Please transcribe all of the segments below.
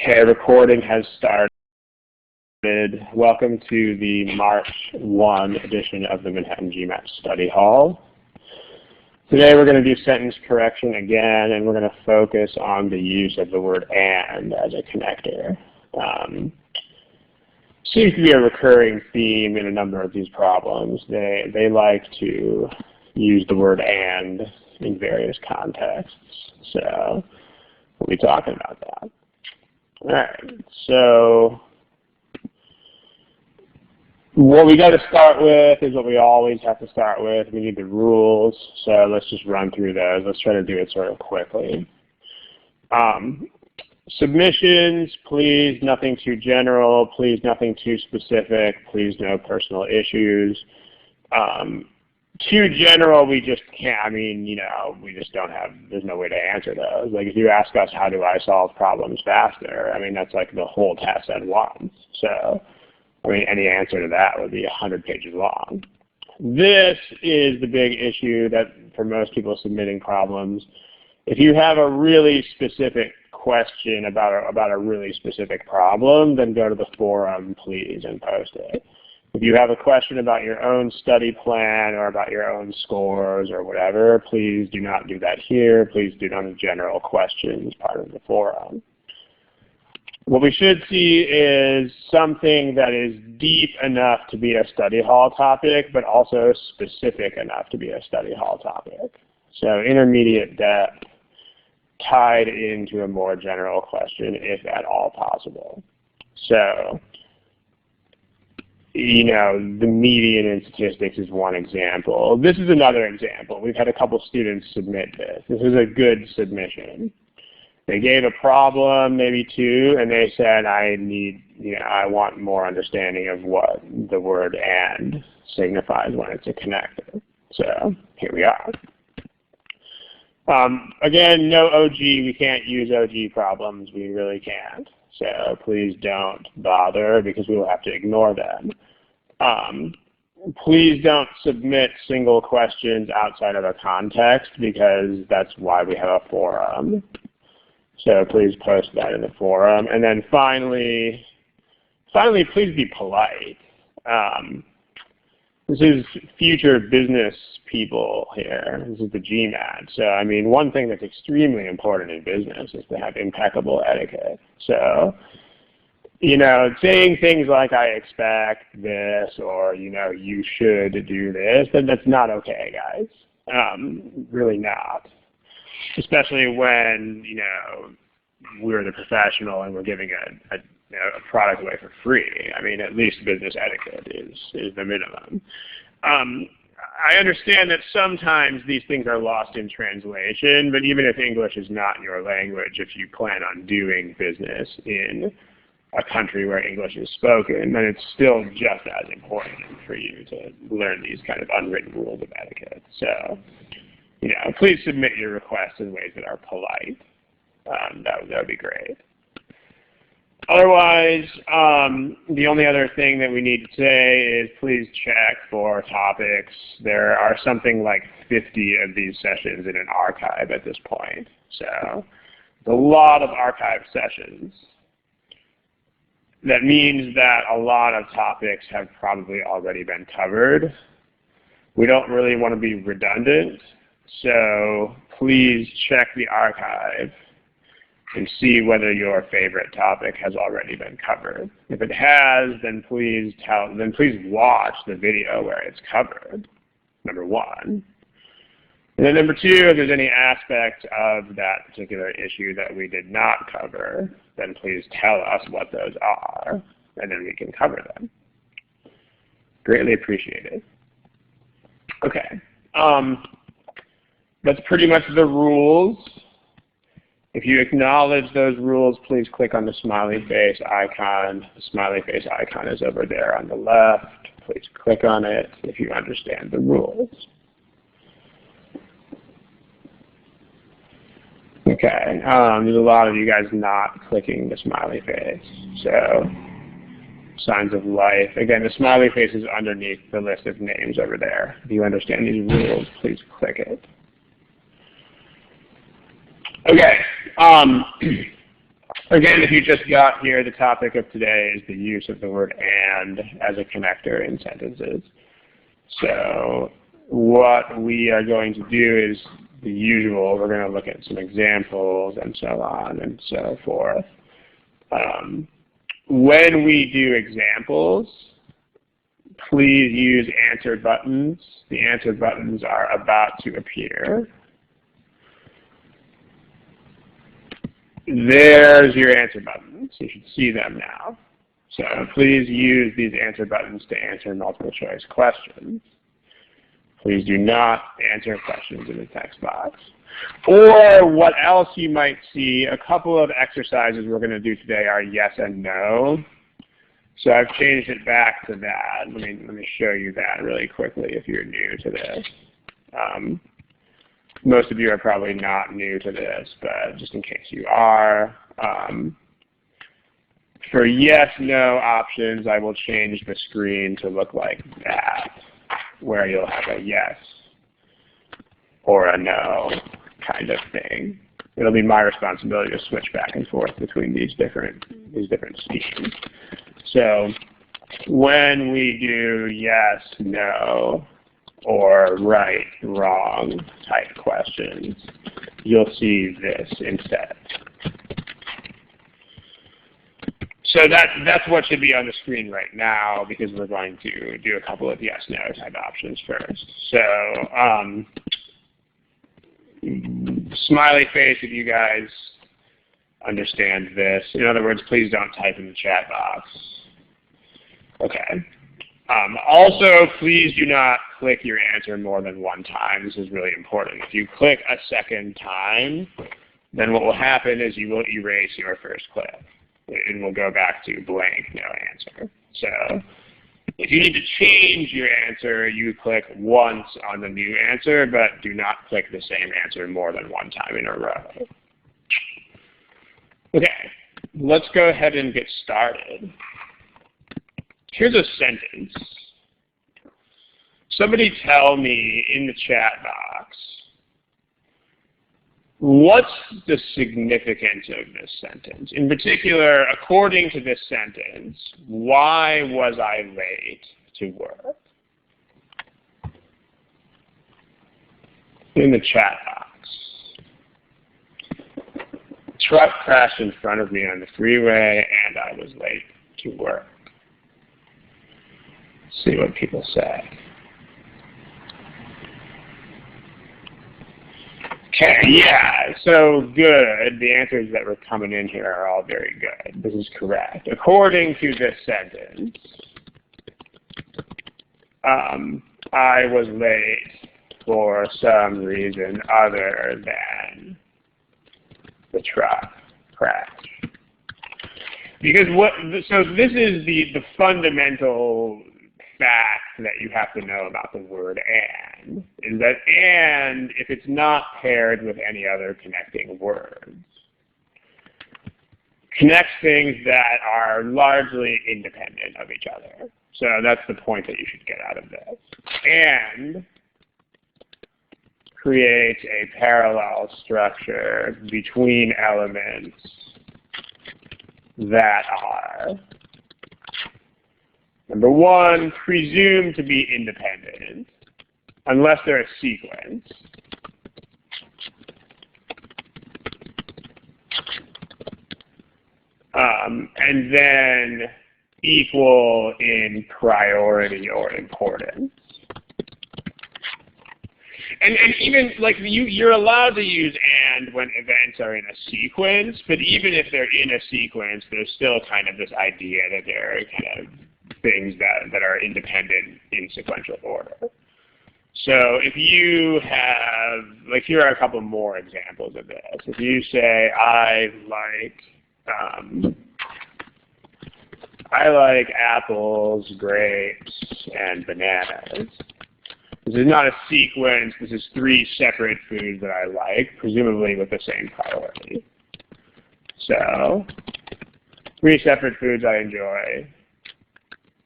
Okay, recording has started. Welcome to the March 1 edition of the Manhattan GMAT Study Hall. Today we're going to do sentence correction again, and we're going to focus on the use of the word "and" as a connector. Seems to be a recurring theme in a number of these problems. They like to use the word "and" in various contexts. So we'll be talking about that. All right, so what we got to start with is what we always have to start with. We need the rules, so let's just run through those. Let's try to do it sort of quickly. Submissions, please nothing too general, please nothing too specific, please no personal issues. Too general, we just can't, we just don't have, there's no way to answer those. Like if you ask us, how do I solve problems faster? That's like the whole test at once. So, any answer to that would be 100 pages long. This is the big issue that for most people submitting problems. If you have a really specific question about a really specific problem, then go to the forum, please, and post it. If you have a question about your own study plan or about your own scores or whatever, please do not do that here. Please do not do general questions part of the forum. What we should see is something that is deep enough to be a study hall topic, but also specific enough to be a study hall topic. So intermediate depth tied into a more general question, if at all possible. So, the median in statistics is one example. This is another example. We've had a couple students submit this. This is a good submission. They gave a problem, maybe two, and they said, I want more understanding of what the word "and" signifies when it's a connector. So here we are. Again, no OG. We can't use OG problems. We really can't. So please don't bother because we will have to ignore them. Please don't submit single questions outside of a context because that's why we have a forum. So please post that in the forum. And then finally, please be polite. This is future business people here. This is the GMAT. So, one thing that's extremely important in business is to have impeccable etiquette. So, saying things like, I expect this, or, you should do this, then that's not okay, guys. Really not. Especially when, we're the professional and we're giving a product away for free. At least business etiquette is the minimum. I understand that sometimes these things are lost in translation, but even if English is not your language, if you plan on doing business in a country where English is spoken, then it's still just as important for you to learn these kind of unwritten rules of etiquette. So, please submit your requests in ways that are polite. That would be great. Otherwise, the only other thing that we need to say is please check for topics. There are something like 50 of these sessions in an archive at this point. So a lot of archived sessions. That means that a lot of topics have probably already been covered. We don't really want to be redundant, so please check the archive and see whether your favorite topic has already been covered. If it has, then please watch the video where it's covered, number one. And then number two, if there's any aspect of that particular issue that we did not cover, then please tell us what those are, and then we can cover them. Greatly appreciated. Okay, that's pretty much the rules. If you acknowledge those rules, please click on the smiley face icon. The smiley face icon is over there on the left. Please click on it if you understand the rules. Okay, there's a lot of you guys not clicking the smiley face. So, signs of life. Again, the smiley face is underneath the list of names over there. If you understand these rules, please click it. Okay. Again, if you just got here, the topic of today is the use of the word "and" as a connector in sentences. So what we are going to do is the usual. We're going to look at some examples and so on and so forth. When we do examples, please use answer buttons. The answer buttons are about to appear. There's your answer buttons. You should see them now. So please use these answer buttons to answer multiple choice questions. Please do not answer questions in the text box. Or what else you might see, a couple of exercises we're going to do today are yes and no. So I've changed it back to that. Let me show you that really quickly if you're new to this. Most of you are probably not new to this, but just in case you are, for yes, no options, I will change the screen to look like that, where you'll have a yes or a no kind of thing. It'll be my responsibility to switch back and forth between these different schemes. So when we do yes, no, or right, wrong type questions, you'll see this instead. So that's what should be on the screen right now, because we're going to do a couple of yes, no type options first. So smiley face if you guys understand this. In other words, please don't type in the chat box. Okay. Also, please do not click your answer more than one time. This is really important. If you click a second time, then what will happen is you will erase your first click. It will go back to blank, no answer. So if you need to change your answer, you click once on the new answer, but do not click the same answer more than one time in a row. Okay, let's go ahead and get started. Here's a sentence. Somebody tell me in the chat box, what's the significance of this sentence? In particular, according to this sentence, why was I late to work? In the chat box. Truck crashed in front of me on the freeway and I was late to work. See what people say. Okay, yeah, so good. The answers that were coming in here are all very good. This is correct. According to this sentence, I was late for some reason other than the truck crash. Because so this is the fundamental fact that you have to know about the word "and," is that "and," if it's not paired with any other connecting words, connects things that are largely independent of each other. So that's the point that you should get out of this. "And" creates a parallel structure between elements that are, number one, presumed to be independent, unless they're a sequence. And then equal in priority or importance. And even like you're allowed to use "and" when events are in a sequence, but even if they're in a sequence, there's still kind of this idea that they're kind of things that are independent in sequential order. So if you have, like, here are a couple more examples of this. If you say, I like apples, grapes, and bananas. This is not a sequence. This is three separate foods that I like, presumably with the same priority. So, three separate foods I enjoy.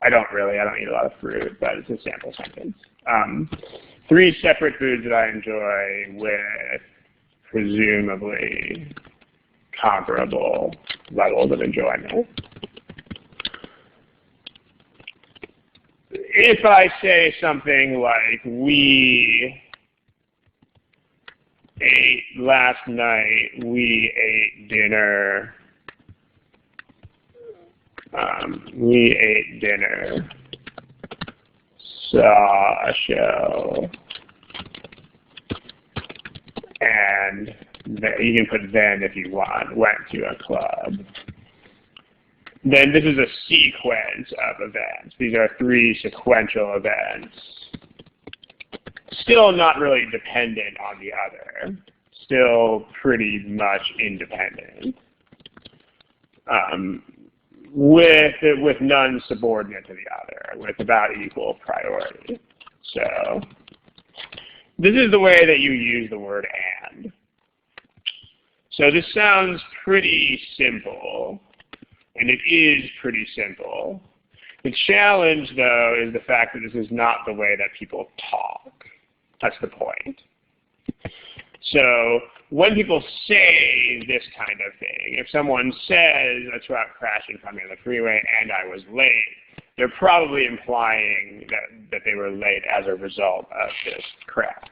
I don't eat a lot of fruit, but it's a sample sentence. Three separate foods that I enjoy with presumably comparable levels of enjoyment. If I say something like, we ate last night, we ate dinner, saw a show, and you can put then if you want, went to a club. Then this is a sequence of events. These are 3 sequential events. Still not really dependent on the other. Still pretty much independent. With none subordinate to the other, with about equal priority. So this is the way that you use the word and. So this sounds pretty simple, and it is pretty simple. The challenge, though, is the fact that this is not the way that people talk. That's the point. So when people say this kind of thing, if someone says a truck crashed in front of me on the freeway and I was late, they're probably implying that they were late as a result of this crash.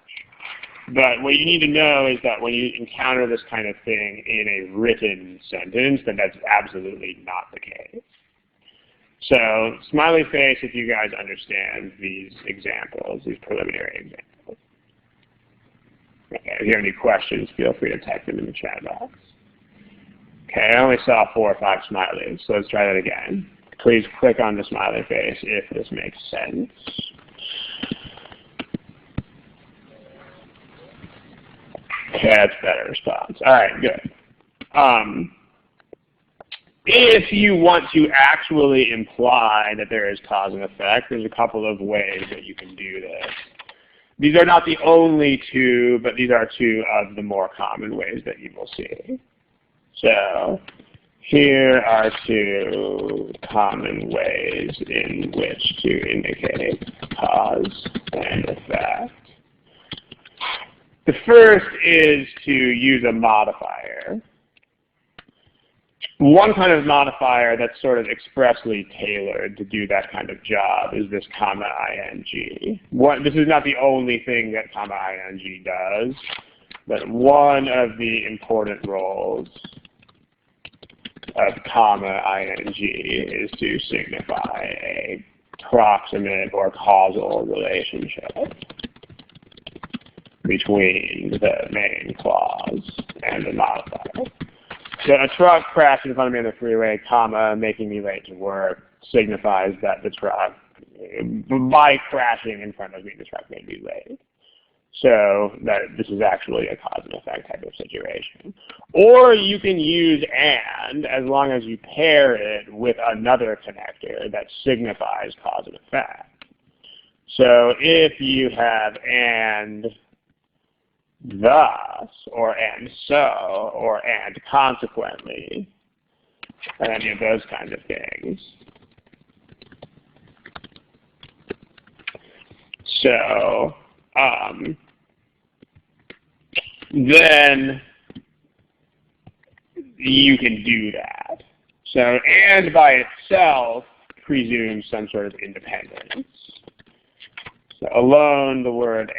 But what you need to know is that when you encounter this kind of thing in a written sentence, then that's absolutely not the case. So smiley face if you guys understand these examples, these preliminary examples. Okay, if you have any questions, feel free to type them in the chat box. Okay, I only saw 4 or 5 smileys, so let's try that again. Please click on the smiley face if this makes sense. Okay, that's a better response. All right, good. If you want to actually imply that there is cause and effect, there's a couple of ways that you can do this. These are not the only 2, but these are 2 of the more common ways that you will see. So here are 2 common ways in which to indicate cause and effect. The first is to use a modifier. One kind of modifier that's sort of expressly tailored to do that kind of job is this comma ing. This is not the only thing that comma ing does, but one of the important roles of comma ing is to signify a proximate or causal relationship between the main clause and the modifier. So a truck crashed in front of me on the freeway, comma, making me late to work, signifies that the truck, by crashing in front of me, the truck made me late. So that this is actually a cause and effect type of situation. Or you can use and as long as you pair it with another connector that signifies cause and effect. So if you have and thus, or and so, or and consequently, and any of those kinds of things. So then you can do that. So and by itself presumes some sort of independence. So alone, the word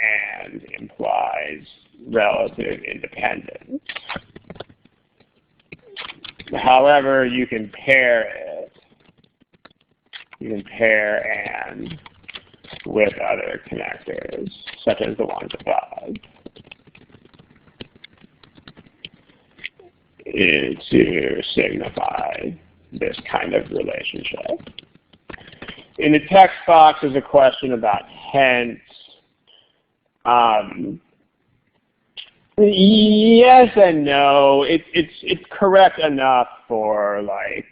and implies relative independence. However, you can pair it. You can pair and with other connectors, such as the ones above, to signify this kind of relationship. In the text box is a question about hence. Yes and no. It's correct enough for like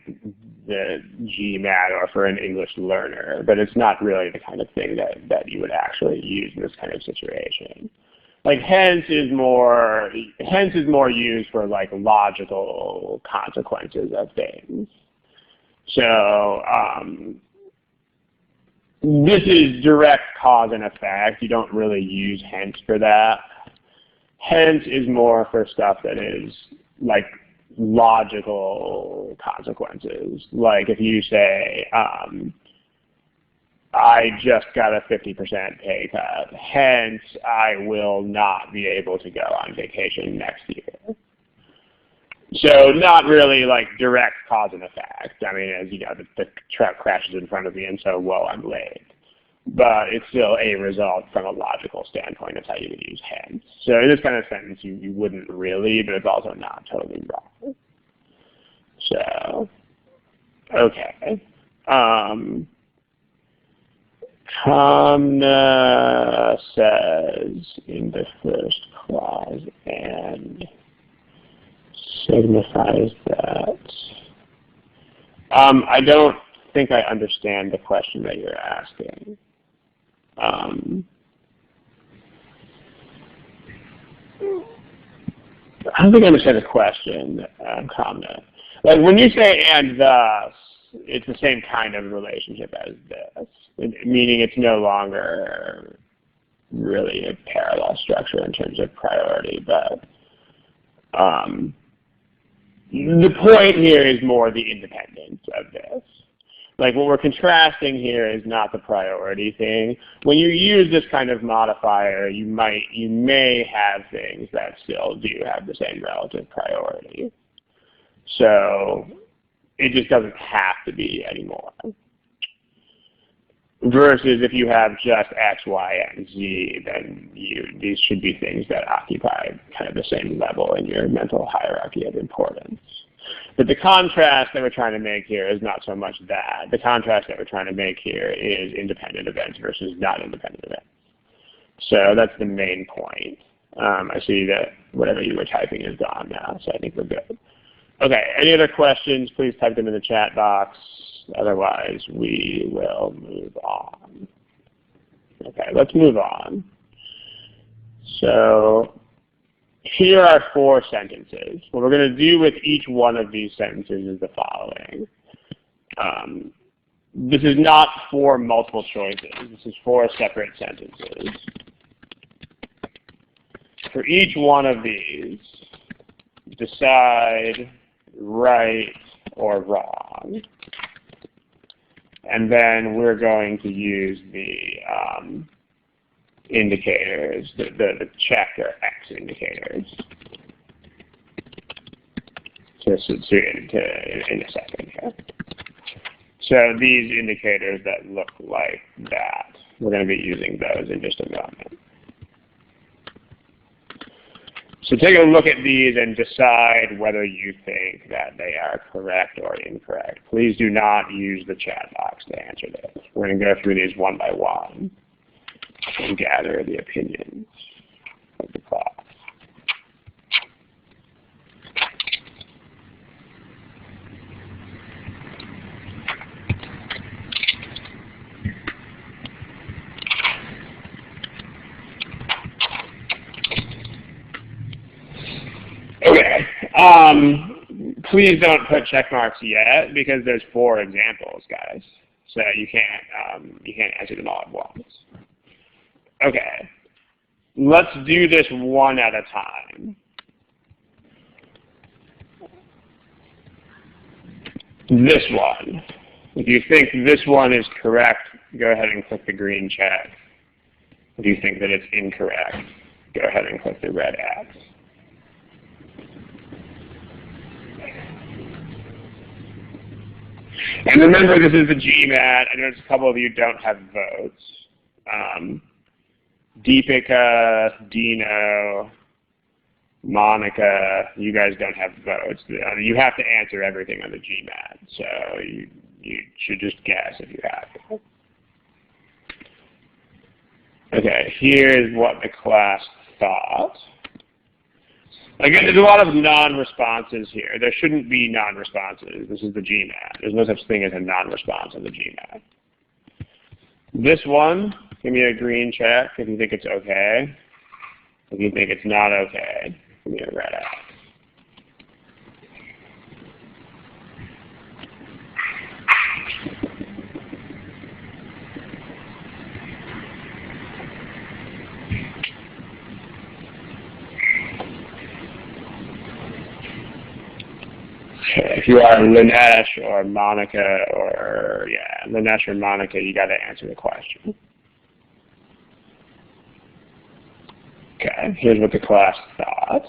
the GMAT or for an English learner, but it's not really the kind of thing that you would actually use in this kind of situation. Like hence is more used for like logical consequences of things. So this is direct cause and effect. You don't really use hence for that. Hence is more for stuff that is like logical consequences. Like if you say, I just got a 50% pay cut, hence I will not be able to go on vacation next year. So not really like direct cause and effect. I mean, as you know, the truck crashes in front of me and so, whoa, I'm late. But it's still a result from a logical standpoint. That's how you would use hence. So in this kind of sentence, you wouldn't really, but it's also not totally wrong. So, okay. Kamna says in the first clause and signifies that. I don't think I understand the question that you're asking. I don't think I understand the question, Kamna. Like when you say and thus, it's the same kind of relationship as this, meaning it's no longer really a parallel structure in terms of priority, but the point here is more the independence of this. Like what we're contrasting here is not the priority thing. When you use this kind of modifier, you may have things that still do have the same relative priority. So it just doesn't have to be anymore. Versus if you have just X, Y, and Z, then these should be things that occupy kind of the same level in your mental hierarchy of importance. But the contrast that we're trying to make here is not so much that. The contrast that we're trying to make here is independent events versus not independent events. So that's the main point. I see that whatever you were typing is gone now, so I think we're good. Okay, any other questions, please type them in the chat box. Otherwise, we will move on. Okay, let's move on. So here are 4 sentences. What we're going to do with each one of these sentences is the following. This is not 4 multiple choices. This is 4 separate sentences. For each one of these, decide right or wrong. And then we're going to use the indicators, the check or X indicators in a second here. So these indicators that look like that, we're going to be using those in just a moment. So take a look at these and decide whether you think that they are correct or incorrect. Please do not use the chat box to answer this. We're going to go through these one by one and gather the opinions of the class. Okay. Please don't put check marks yet because there's 4 examples, guys. So you can't answer them all at once. Okay. Let's do this one at a time. This one. If you think this one is correct, go ahead and click the green check. If you think that it's incorrect, go ahead and click the red X. And remember, this is the GMAT. I noticed a couple of you don't have votes. Deepika, Dino, Monica, you guys don't have votes. You have to answer everything on the GMAT, so you should just guess if you have to. Okay, here's what the class thought. Again, there's a lot of non-responses here. There shouldn't be non-responses. This is the GMAT. There's no such thing as a non-response on the GMAT. This one, give me a green check if you think it's okay. If you think it's not okay, give me a red X. If you are Lanesh or Monica or, yeah, Lanesh or Monica, you got to answer the question. Okay, here's what the class thought.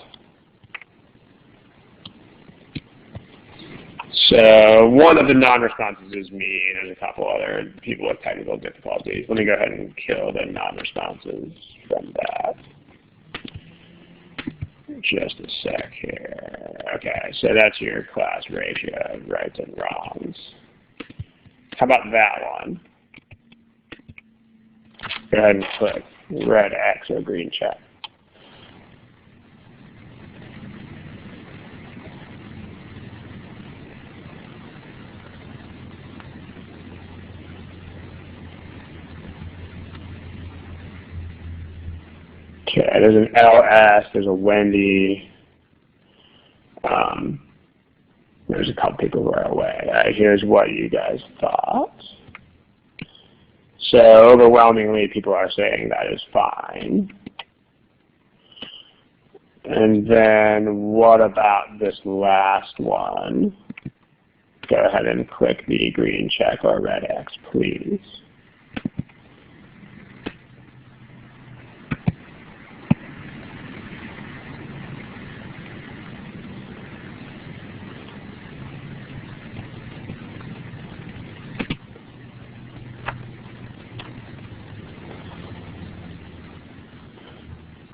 So one of the non-responses is me, and there's a couple other people with technical difficulties. Let me go ahead and kill the non-responses from that. Just a sec here. Okay, so that's your class ratio of rights and wrongs. How about that one? Go ahead and click red X or green check. Okay, there's an LS, there's a Wendy. There's a couple people who are away. All right, here's what you guys thought. So overwhelmingly, people are saying that is fine. And then what about this last one? Go ahead and click the green check or red X, please.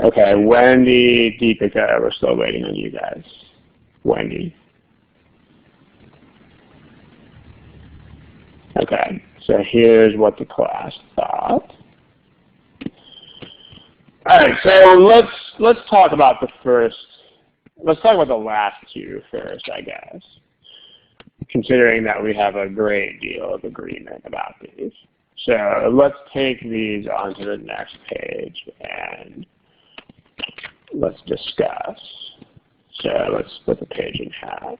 Okay, Wendy, Deepika, we're still waiting on you guys. Wendy. Okay, so here's what the class thought. All right, so let's talk about the first. Let's talk about the last two first, I guess, considering that we have a great deal of agreement about these. So let's take these onto the next page and let's discuss. So let's split the page in half.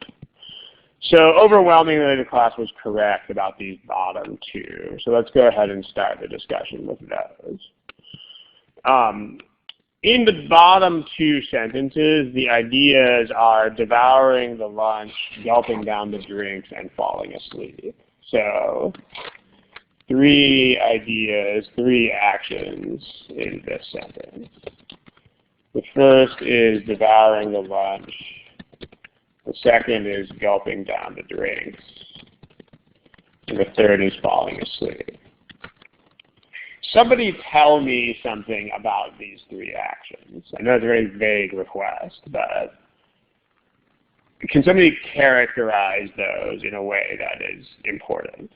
So overwhelmingly, the class was correct about these bottom two. So let's go ahead and start the discussion with those. In the bottom two sentences, the ideas are devouring the lunch, gulping down the drinks, and falling asleep. So 3 ideas, 3 actions in this sentence. The first is devouring the lunch. The second is gulping down the drinks. And the third is falling asleep. Somebody tell me something about these 3 actions. I know it's a very vague request, but can somebody characterize those in a way that is important?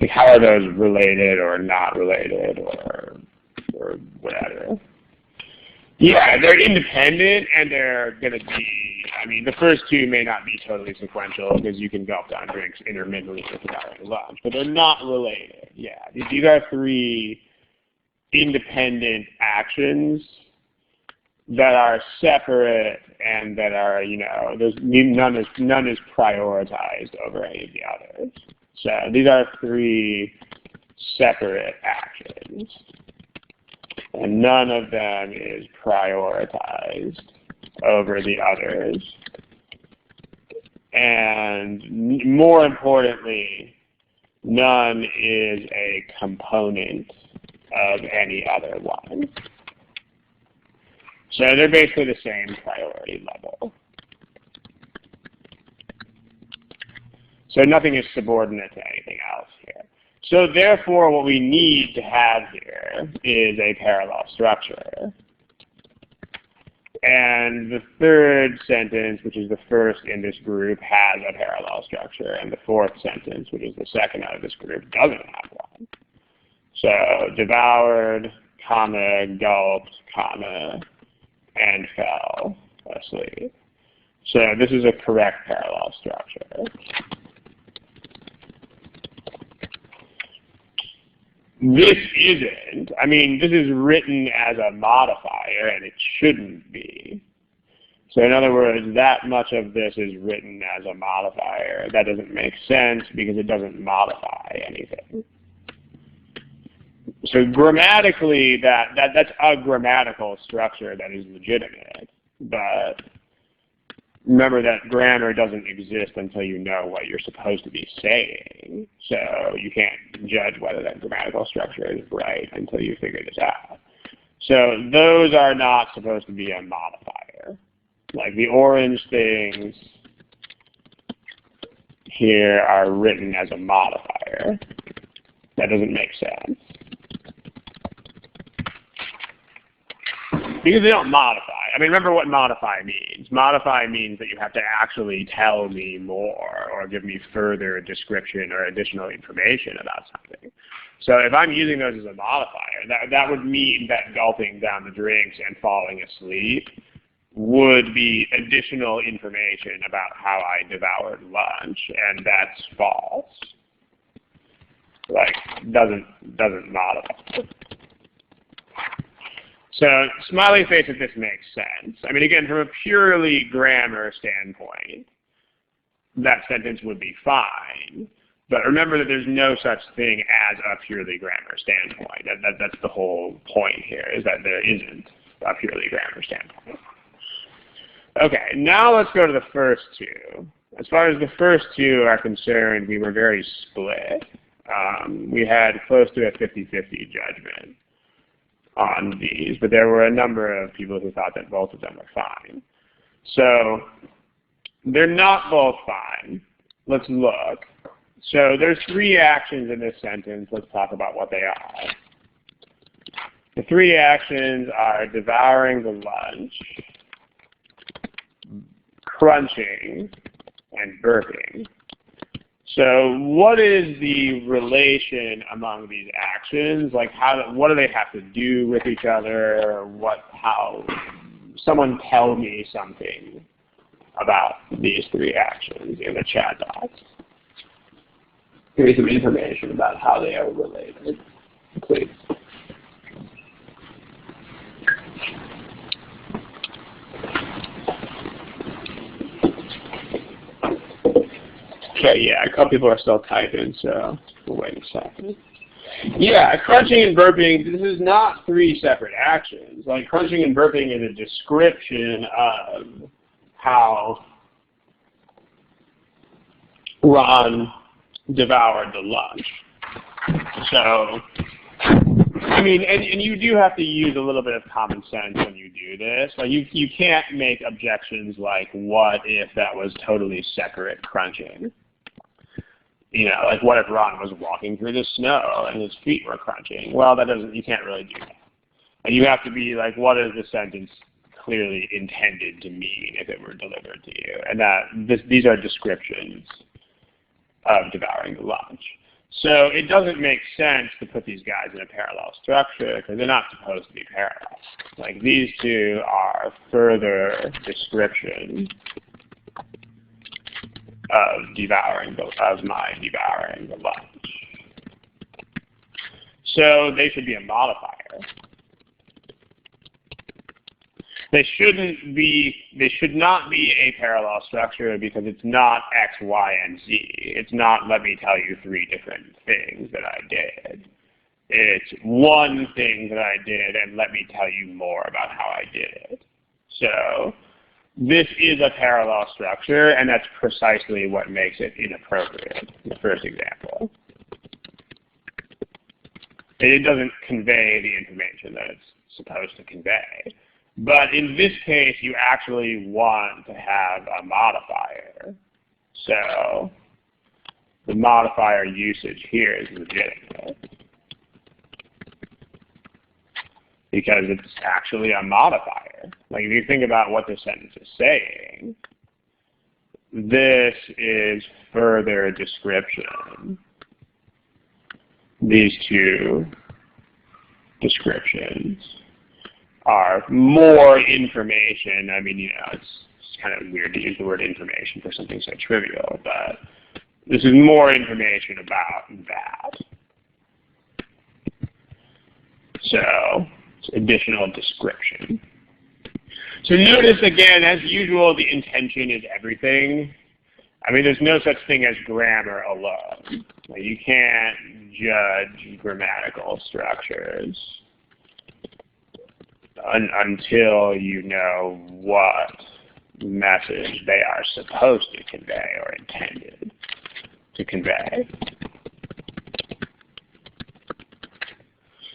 Like how are those related or not related or whatever? Yeah, they're independent and they're going to be, I mean, the first 2 may not be totally sequential because you can gulp down drinks intermittently with devouring lunch, but they're not related. Yeah, these are 3 independent actions that are separate and that are, you know, none is prioritized over any of the others. So these are 3 separate actions. And none of them is prioritized over the others. And more importantly, none is a component of any other one. So they're basically the same priority level. So nothing is subordinate to anything else here. So therefore, what we need to have here is a parallel structure. And the third sentence, which is the first in this group, has a parallel structure. And the fourth sentence, which is the second out of this group, doesn't have one. So devoured, comma, gulped, comma, and fell asleep. So this is a correct parallel structure. This isn't. I mean, this is written as a modifier, and it shouldn't be. So in other words, that much of this is written as a modifier. That doesn't make sense because it doesn't modify anything. So grammatically, that's a grammatical structure that is legitimate, but remember that grammar doesn't exist until you know what you're supposed to be saying. So you can't judge whether that grammatical structure is right until you figure this out. So those are not supposed to be a modifier. Like the orange things here are written as a modifier. That doesn't make sense. Because they don't modify. I mean, remember what modify means. Modify means that you have to actually tell me more or give me further description or additional information about something. So if I'm using those as a modifier, that would mean that gulping down the drinks and falling asleep would be additional information about how I devoured lunch, and that's false. Like, doesn't modify. So smiley face, if this makes sense. I mean, again, from a purely grammar standpoint, that sentence would be fine. But remember that there's no such thing as a purely grammar standpoint. That's the whole point here, is that there isn't a purely grammar standpoint. Okay, now let's go to the first two. As far as the first two are concerned, we were very split. We had close to a 50-50 judgment on these, but there were a number of people who thought that both of them were fine. So they're not both fine. Let's look. So there's three actions in this sentence. Let's talk about what they are. The three actions are devouring the lunch, crunching, and burping. So what is the relation among these actions? Like what do they have to do with each other? How, someone tell me something about these three actions in the chat box. Give me some information about how they are related, please. Okay, yeah, a couple people are still typing, so we'll wait a second. Yeah, crunching and burping, this is not three separate actions. Like, crunching and burping is a description of how Ron devoured the lunch. So, I mean, and you do have to use a little bit of common sense when you do this. Like, you can't make objections like, what if that was totally separate crunching? You know, like what if Ron was walking through the snow and his feet were crunching? Well, you can't really do that. And you have to be like, what is the sentence clearly intended to mean if it were delivered to you? And these are descriptions of devouring the lunch. So it doesn't make sense to put these guys in a parallel structure because they're not supposed to be parallel. Like these two are further description of my devouring the lunch. So they should be a modifier. They should not be a parallel structure because it's not X, Y, and Z. It's not let me tell you three different things that I did. It's one thing that I did and let me tell you more about how I did it. So this is a parallel structure, and that's precisely what makes it inappropriate, the first example. It doesn't convey the information that it's supposed to convey. But in this case, you actually want to have a modifier. So the modifier usage here is legitimate because it's actually a modifier. Like if you think about what the sentence is saying, this is further description. These two descriptions are more information. I mean, you know, it's kind of weird to use the word information for something so trivial, but this is more information about that. So it's additional description. So notice again, as usual, the intention is everything. I mean, there's no such thing as grammar alone. Like, you can't judge grammatical structures until you know what message they are supposed to convey or intended to convey.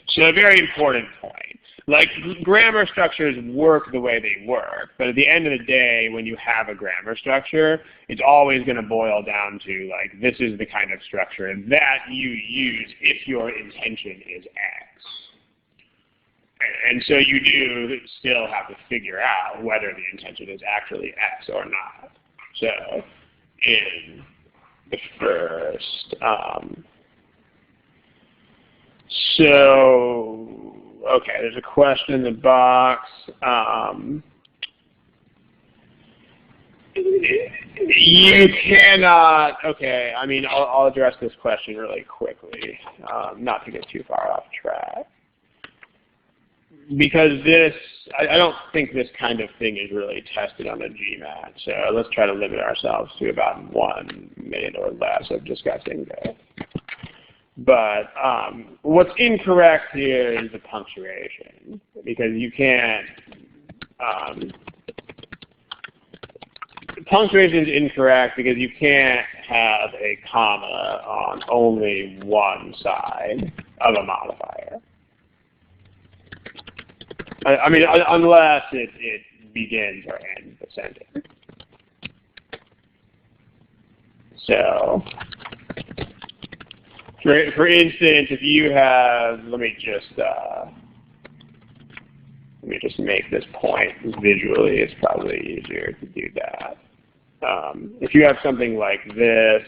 So a very important point. Like, grammar structures work the way they work, but at the end of the day, when you have a grammar structure, it's always going to boil down to, like, this is the kind of structure that you use if your intention is X. And so you do still have to figure out whether the intention is actually X or not. So in the first, okay, there's a question in the box. You cannot, okay, I mean, I'll address this question really quickly, not to get too far off track. Because this, I don't think this kind of thing is really tested on the GMAT. So let's try to limit ourselves to about 1 minute or less of discussing this. But what's incorrect here is the punctuation, because you can't, punctuation is incorrect because you can't have a comma on only one side of a modifier. I mean, unless it begins or ends the sentence. So, for instance, if you have, let me just make this point visually. It's probably easier to do that. If you have something like this,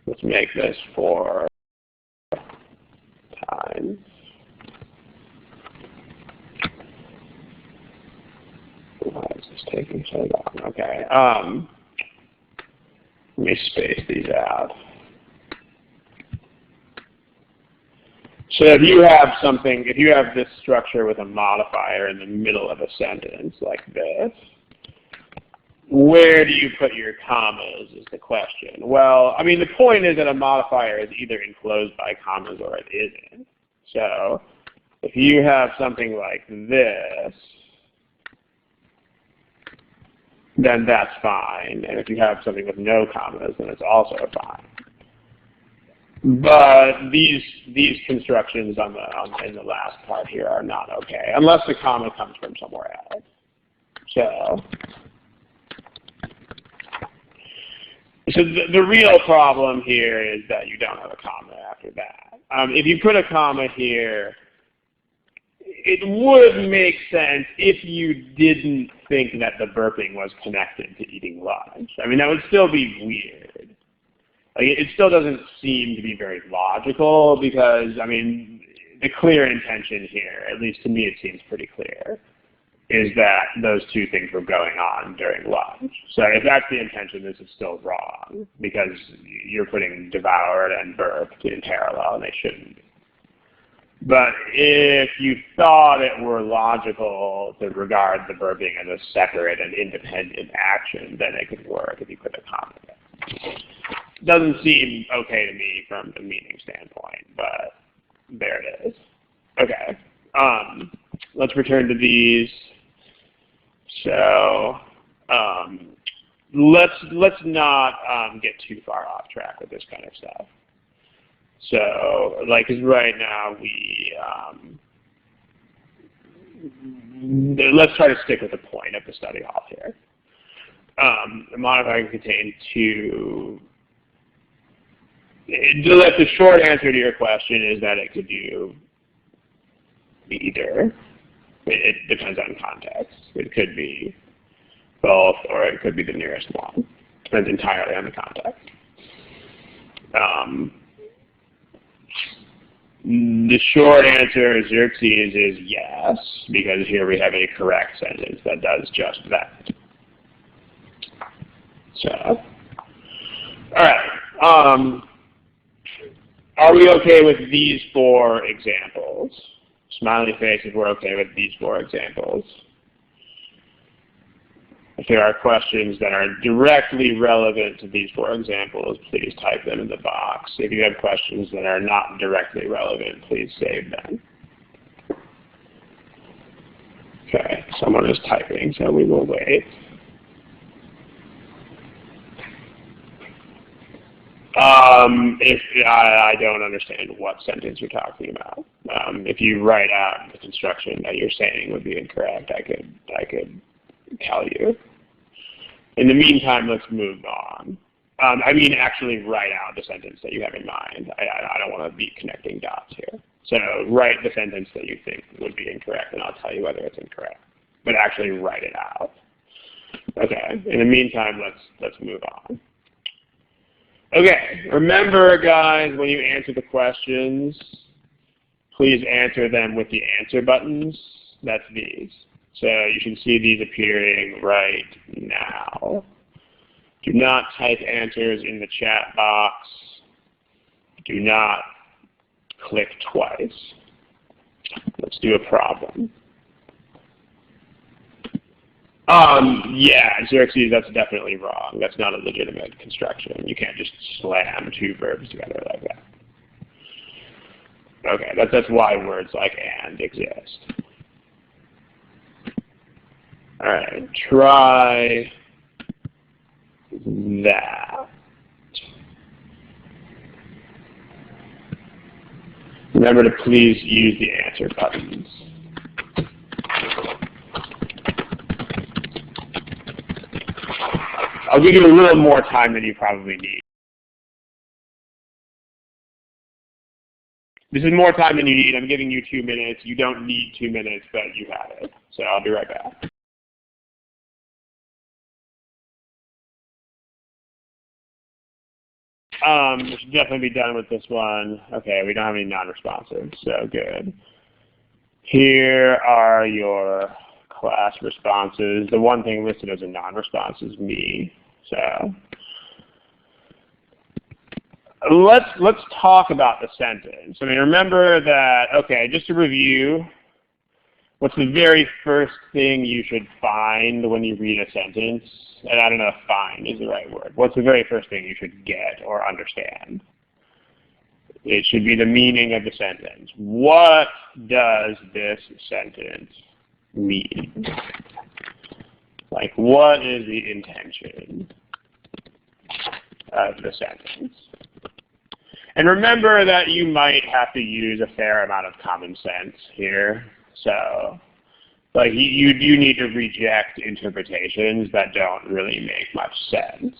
let's make this 4 times. Why is this taking so long? Okay. Let me space these out. So if you have something, if you have this structure with a modifier in the middle of a sentence like this, where do you put your commas is the question. Well, I mean, the point is that a modifier is either enclosed by commas or it isn't. So if you have something like this, then that's fine. And if you have something with no commas, then it's also fine. But these constructions in the last part here are not okay, unless the comma comes from somewhere else. So the real problem here is that you don't have a comma after that. If you put a comma here, it would make sense if you didn't think that the burping was connected to eating lunch. I mean, that would still be weird. Like, it still doesn't seem to be very logical because, I mean, the clear intention here, at least to me it seems pretty clear, is that those two things were going on during lunch. So if that's the intention, this is still wrong because you're putting devoured and burped in parallel and they shouldn't be. But if you thought it were logical to regard the burping as a separate and independent action, then it could work if you put a comma there. Doesn't seem okay to me from the meaning standpoint, but there it is. Okay, let's return to these. So let's not get too far off track with this kind of stuff. So, like, 'cause right now let's try to stick with the point of the study hall here. The modifier can contain two. The short answer to your question is that it could do either. It depends on context. It could be both, or it could be the nearest one. Depends entirely on the context. The short answer, Xerxes, is yes, because here we have a correct sentence that does just that. So, all right. Are we okay with these 4 examples? Smiley face if we're okay with these 4 examples. If there are questions that are directly relevant to these four examples, please type them in the box. If you have questions that are not directly relevant, please save them. Okay, someone is typing, so we will wait. If I don't understand what sentence you're talking about. If you write out the construction that you're saying would be incorrect, I could tell you. In the meantime, let's move on. I mean, actually write out the sentence that you have in mind. I don't want to be connecting dots here. So write the sentence that you think would be incorrect, and I'll tell you whether it's incorrect. But actually write it out. Okay. In the meantime, let's move on. Okay. Remember, guys, when you answer the questions, please answer them with the answer buttons. That's these. So you should see these appearing right now. Do not type answers in the chat box. Do not click twice. Let's do a problem. Yeah, Xerxes, that's definitely wrong. That's not a legitimate construction. You can't just slam two verbs together like that. Okay, that's why words like and exist. All right, try that. Remember to please use the answer buttons. I'll give you a little more time than you probably need. This is more time than you need. I'm giving you 2 minutes. You don't need 2 minutes, but you have it. So I'll be right back. We should definitely be done with this one. Okay, we don't have any non-responsive, so good. Here are your class responses. The one thing listed as a non-response is me. So let's talk about the sentence. I mean, remember that, okay, just to review, what's the very first thing you should find when you read a sentence? And I don't know if find is the right word. What's the very first thing you should get or understand? It should be the meaning of the sentence. What does this sentence mean? Like, what is the intention of the sentence? And remember that you might have to use a fair amount of common sense here. So, like, you do need to reject interpretations that don't really make much sense.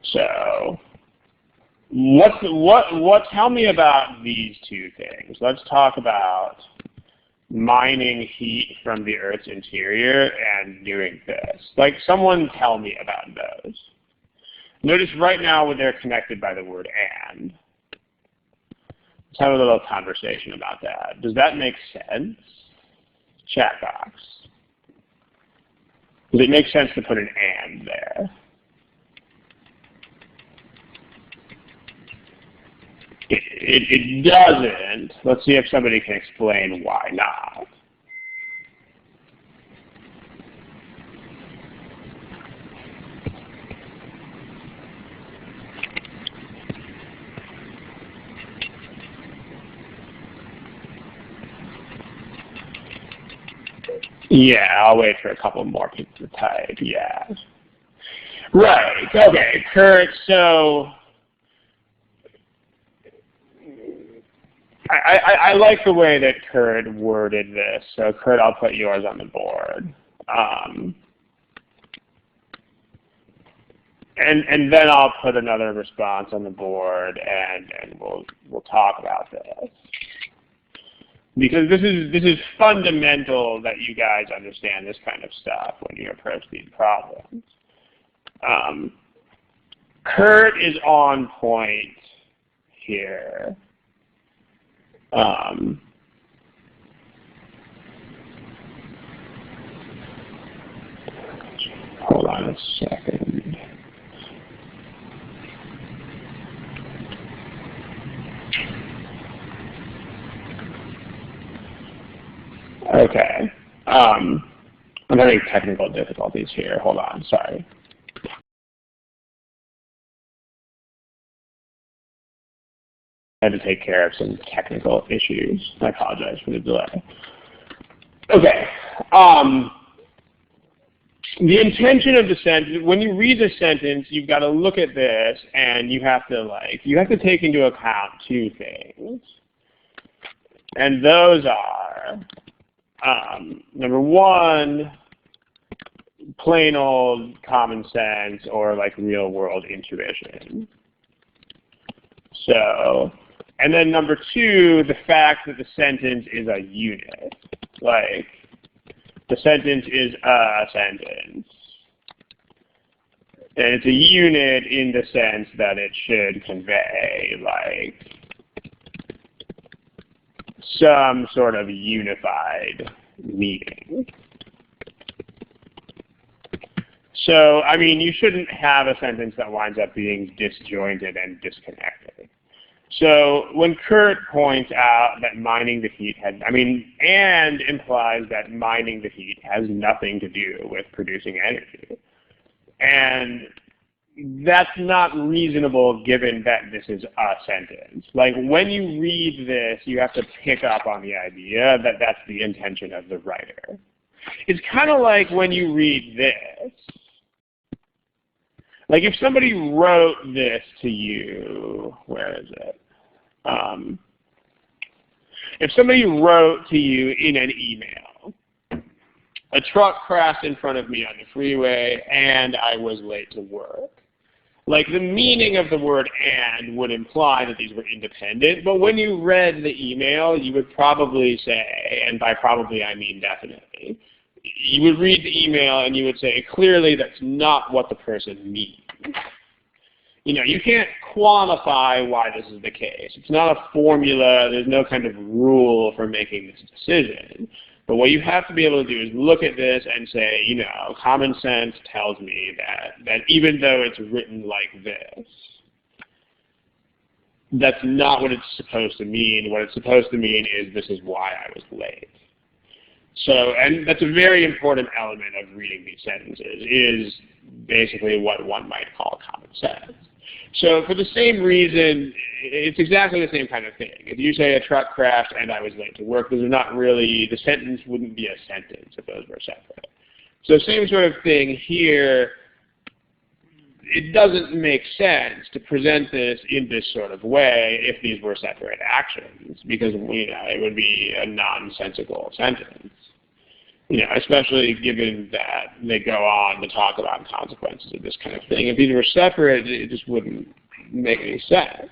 So, tell me about these two things. Let's talk about mining heat from the Earth's interior and doing this. Like, someone tell me about those. Notice right now when they're connected by the word and. Let's have a little conversation about that. Does that make sense? Chat box. Does it make sense to put an and there? It doesn't. Let's see if somebody can explain why not. Yeah, I'll wait for a couple more people to type. Yeah. Right. Okay, Kurt, so I like the way that Kurt worded this. So Kurt, I'll put yours on the board. And then I'll put another response on the board and we'll talk about this. Because this is fundamental that you guys understand this kind of stuff when you approach these problems. Kurt is on point here. Hold on a second. Okay. I'm having technical difficulties here. Hold on, sorry. I had to take care of some technical issues. I apologize for the delay. Okay. The intention of the sentence, when you read the sentence, you've got to look at this and you have to take into account two things. And those are, number one, plain old common sense or like real world intuition. So, and then number two, the fact that the sentence is a unit. Like, the sentence is a sentence. And it's a unit in the sense that it should convey, like, some sort of unified meaning. So, I mean, you shouldn't have a sentence that winds up being disjointed and disconnected. So when Kurt points out that mining the heat and implies that mining the heat has nothing to do with producing energy. And that's not reasonable given that this is a sentence. Like, when you read this, you have to pick up on the idea that that's the intention of the writer. It's kind of like when you read this. Like, if somebody wrote this to you, where is it? If somebody wrote to you in an email, a truck crashed in front of me on the freeway and I was late to work. Like, the meaning of the word "and" would imply that these were independent, but when you read the email, you would probably say, and by probably I mean definitely, you would read the email and you would say, clearly that's not what the person means. You know, you can't quantify why this is the case. It's not a formula. There's no kind of rule for making this decision. But what you have to be able to do is look at this and say, you know, common sense tells me that even though it's written like this, that's not what it's supposed to mean. What it's supposed to mean is this is why I was late. So, and that's a very important element of reading these sentences, is basically what one might call common sense. So for the same reason, it's exactly the same kind of thing. If you say a truck crashed and I was late to work, those are not really, the sentence wouldn't be a sentence if those were separate. So same sort of thing here. It doesn't make sense to present this in this sort of way if these were separate actions, because, you know, it would be a nonsensical sentence. You know, especially given that they go on to talk about consequences of this kind of thing. If these were separate, it just wouldn't make any sense.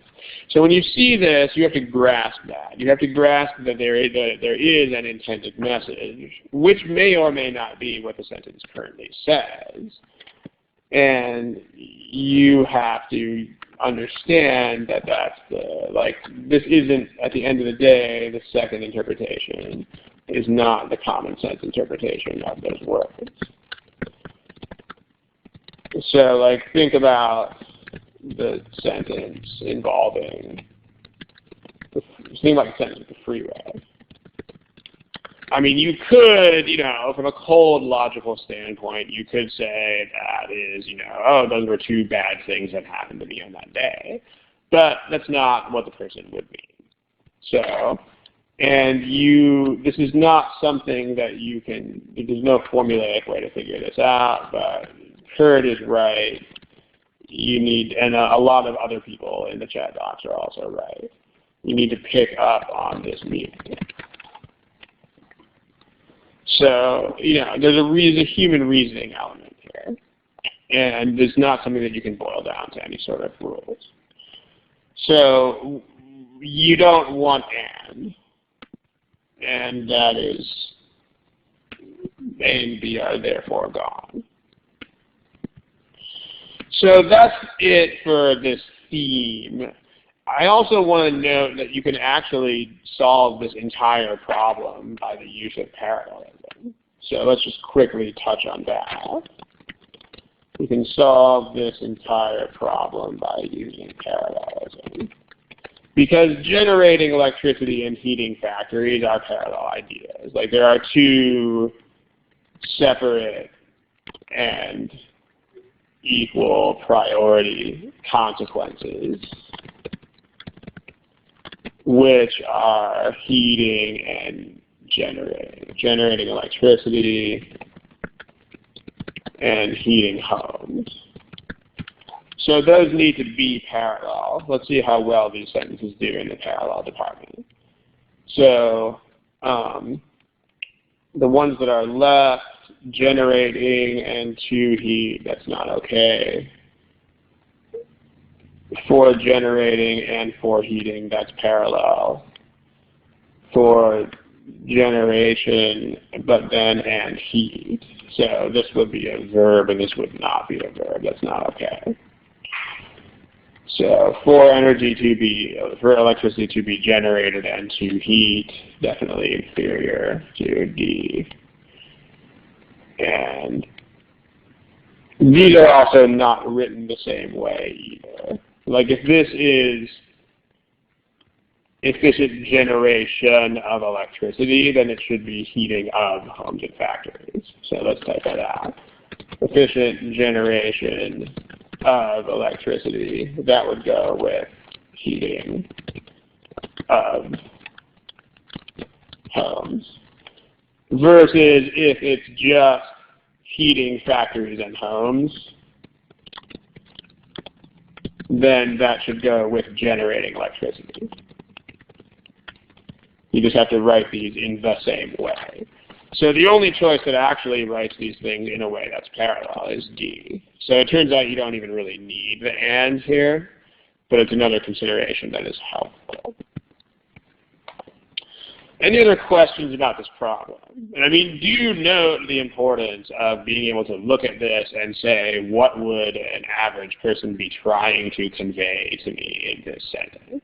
So when you see this, you have to grasp that. You have to grasp that there is an intended message, which may or may not be what the sentence currently says. And you have to understand that that's this isn't, at the end of the day, the second interpretation is not the common sense interpretation of those words. So, like, think about the sentence involving, think about the sentence with the freeway. I mean, you could, you know, from a cold logical standpoint, you could say that is, you know, oh, those were two bad things that happened to me on that day. But that's not what the person would mean. So, and this is not something that you can, there's no formulaic way to figure this out, but Kurt is right. You need, and a lot of other people in the chat box are also right. You need to pick up on this meaning. So, you know, there's a human reasoning element here. And it's not something that you can boil down to any sort of rules. So, you don't want and that is A and B are therefore gone. So that's it for this theme. I also want to note that you can actually solve this entire problem by the use of parallelism. So let's just quickly touch on that. We can solve this entire problem by using parallelism. Because generating electricity and heating factories are parallel ideas. Like, there are two separate and equal priority consequences, which are heating and generating electricity and heating homes. So those need to be parallel. Let's see how well these sentences do in the parallel department. So the ones that are left, generating and to heat, that's not okay. For generating and for heating, that's parallel. For generation, but then and heat. So this would be a verb and this would not be a verb. That's not okay. So for electricity to be generated and to heat, definitely inferior to D. And these are also not written the same way either. Like if this is efficient generation of electricity, then it should be heating of homes and factories. So let's type that out. Efficient generation of electricity, that would go with heating of homes. Versus if it's just heating factories and homes, then that should go with generating electricity. You just have to write these in the same way. So the only choice that actually writes these things in a way that's parallel is D. So it turns out you don't even really need the and here, but it's another consideration that is helpful. Any other questions about this problem? And I mean, do you note the importance of being able to look at this and say, what would an average person be trying to convey to me in this sentence?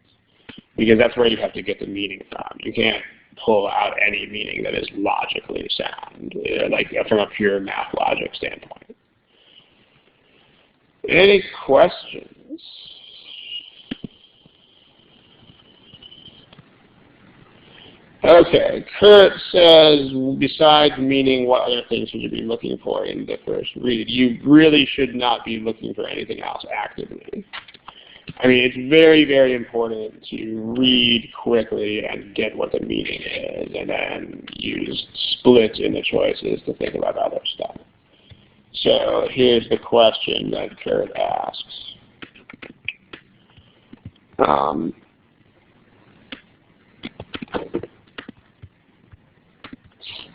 Because that's where you have to get the meaning from. You can't pull out any meaning that is logically sound, like from a pure math logic standpoint. Any questions? Okay, Kurt says, besides meaning, what other things should you be looking for in the first read? You really should not be looking for anything else actively. I mean, it's very, very important to read quickly and get what the meaning is, and then use splits in the choices to think about other stuff. So here's the question that Kurt asks.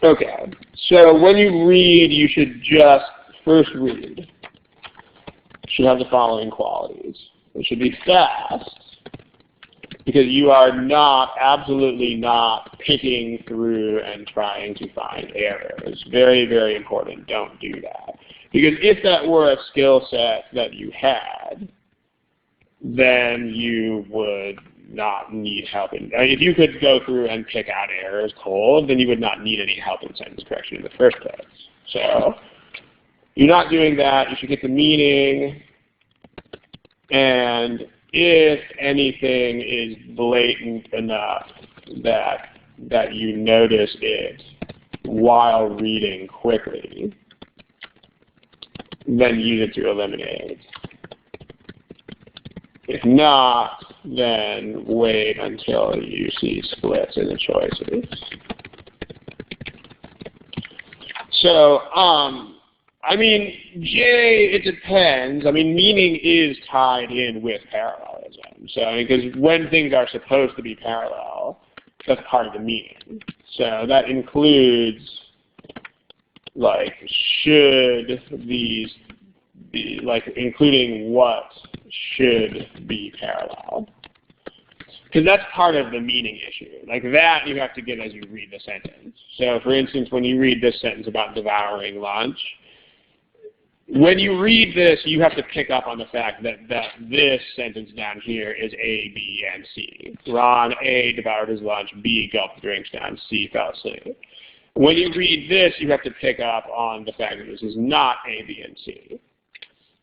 Okay, so when you read, you should just first read. It should have the following qualities. It should be fast, because you are not, absolutely not, picking through and trying to find errors. Very, very important. Don't do that. Because if that were a skill set that you had, then you would not need help. If you could go through and pick out errors cold, then you would not need any help in sentence correction in the first place. So you're not doing that. You should get the meaning. And if anything is blatant enough that you notice it while reading quickly, then use it to eliminate. If not, then wait until you see splits in the choices. So, I mean, J, it depends. I mean, meaning is tied in with parallelism. So, because when things are supposed to be parallel, that's part of the meaning. So that includes, like, should these be, like, including what should be parallel. Because that's part of the meaning issue. Like that you have to get as you read the sentence. So for instance, when you read this sentence about devouring lunch, when you read this, you have to pick up on the fact that this sentence down here is A, B, and C. Ron, A, devoured his lunch, B, gulped drinks down, C, fell asleep. When you read this, you have to pick up on the fact that this is not A, B, and C.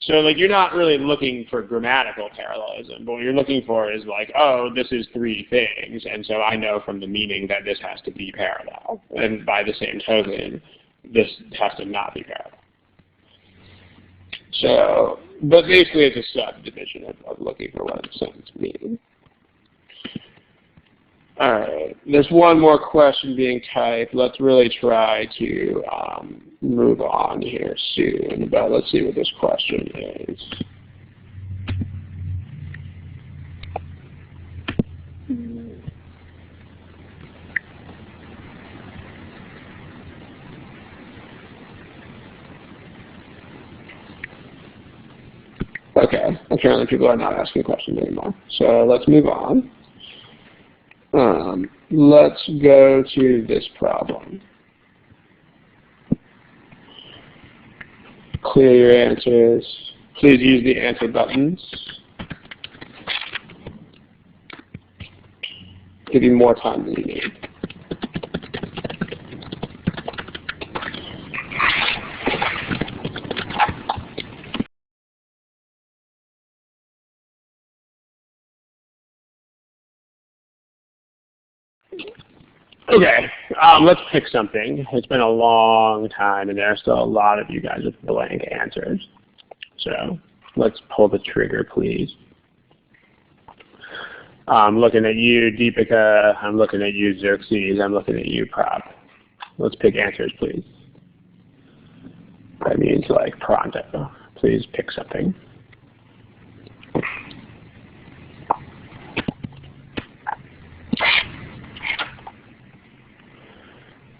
So like you're not really looking for grammatical parallelism, but what you're looking for is like, oh, this is three things, and so I know from the meaning that this has to be parallel. And by the same token, this has to not be parallel. So, but basically it's a subdivision of looking for what a sentence means. All right, there's one more question being typed. Let's really try to move on here soon, but let's see what this question is. Okay, apparently people are not asking questions anymore. So let's move on. Let's go to this problem. Clear your answers. Please use the answer buttons. Give you more time than you need. Okay, let's pick something. It's been a long time, and there are still a lot of you guys with blank answers. So let's pull the trigger, please. I'm looking at you, Deepika. I'm looking at you, Xerxes. I'm looking at you, Prop. Let's pick answers, please. That means like pronto. Please pick something.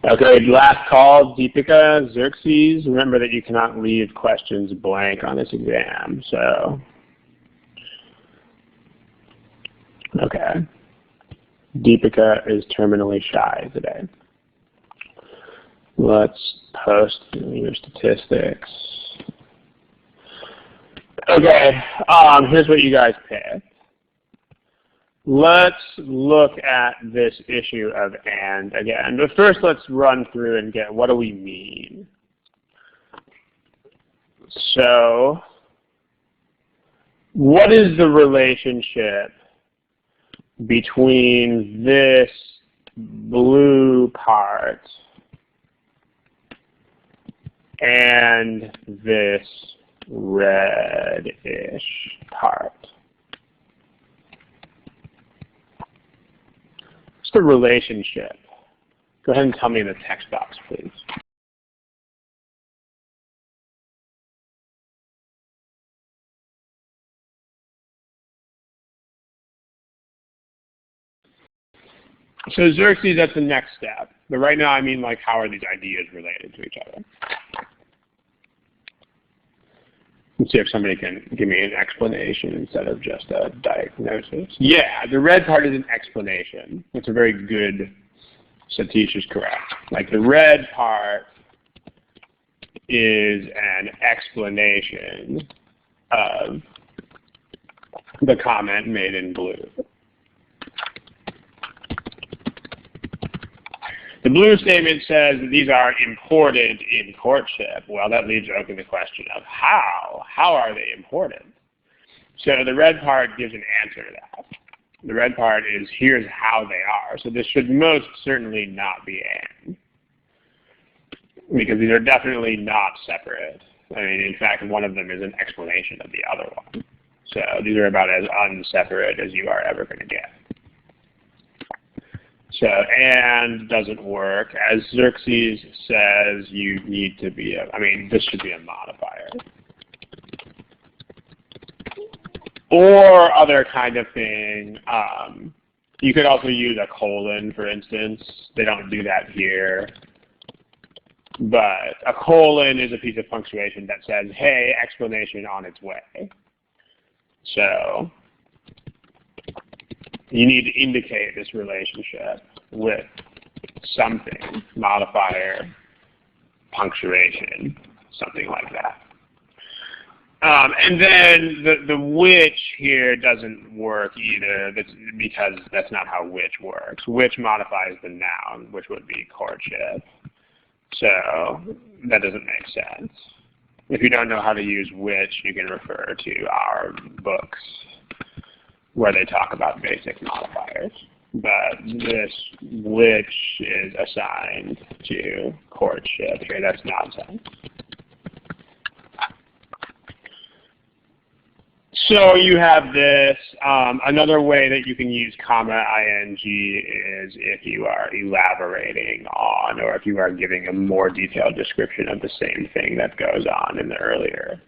Okay, last call, Deepika, Xerxes. Remember that you cannot leave questions blank on this exam, so. Okay. Deepika is terminally shy today. Let's post your statistics. Okay, here's what you guys picked. Let's look at this issue of and again. But first let's run through and get what do we mean. So what is the relationship between this blue part and this reddish part? What's the relationship? Go ahead and tell me in the text box, please. So Xerxes, that's the next step. But right now I mean like how are these ideas related to each other? Let's see if somebody can give me an explanation instead of just a diagnosis. Yeah, the red part is an explanation. It's a very good, Satish is correct. Like the red part is an explanation of the comment made in blue. The blue statement says that these are important in courtship. Well, that leaves open the question of how. How are they important? So the red part gives an answer to that. The red part is here's how they are. So this should most certainly not be and, because these are definitely not separate. I mean, in fact, one of them is an explanation of the other one. So these are about as unseparate as you are ever going to get. So and doesn't work. As Xerxes says, you need to be this should be a modifier. Or other kind of thing. You could also use a colon, for instance. They don't do that here. But a colon is a piece of punctuation that says, hey, explanation on its way. So you need to indicate this relationship with something, modifier, punctuation, something like that. And then the which here doesn't work either because that's not how which works. Which modifies the noun, which would be courtship. So that doesn't make sense. If you don't know how to use which, you can refer to our books where they talk about basic modifiers. but this which is assigned to courtship here. That's nonsense. So you have this. Another way that you can use comma ing is if you are elaborating on, or if you are giving a more detailed description of the same thing that goes on in the earlier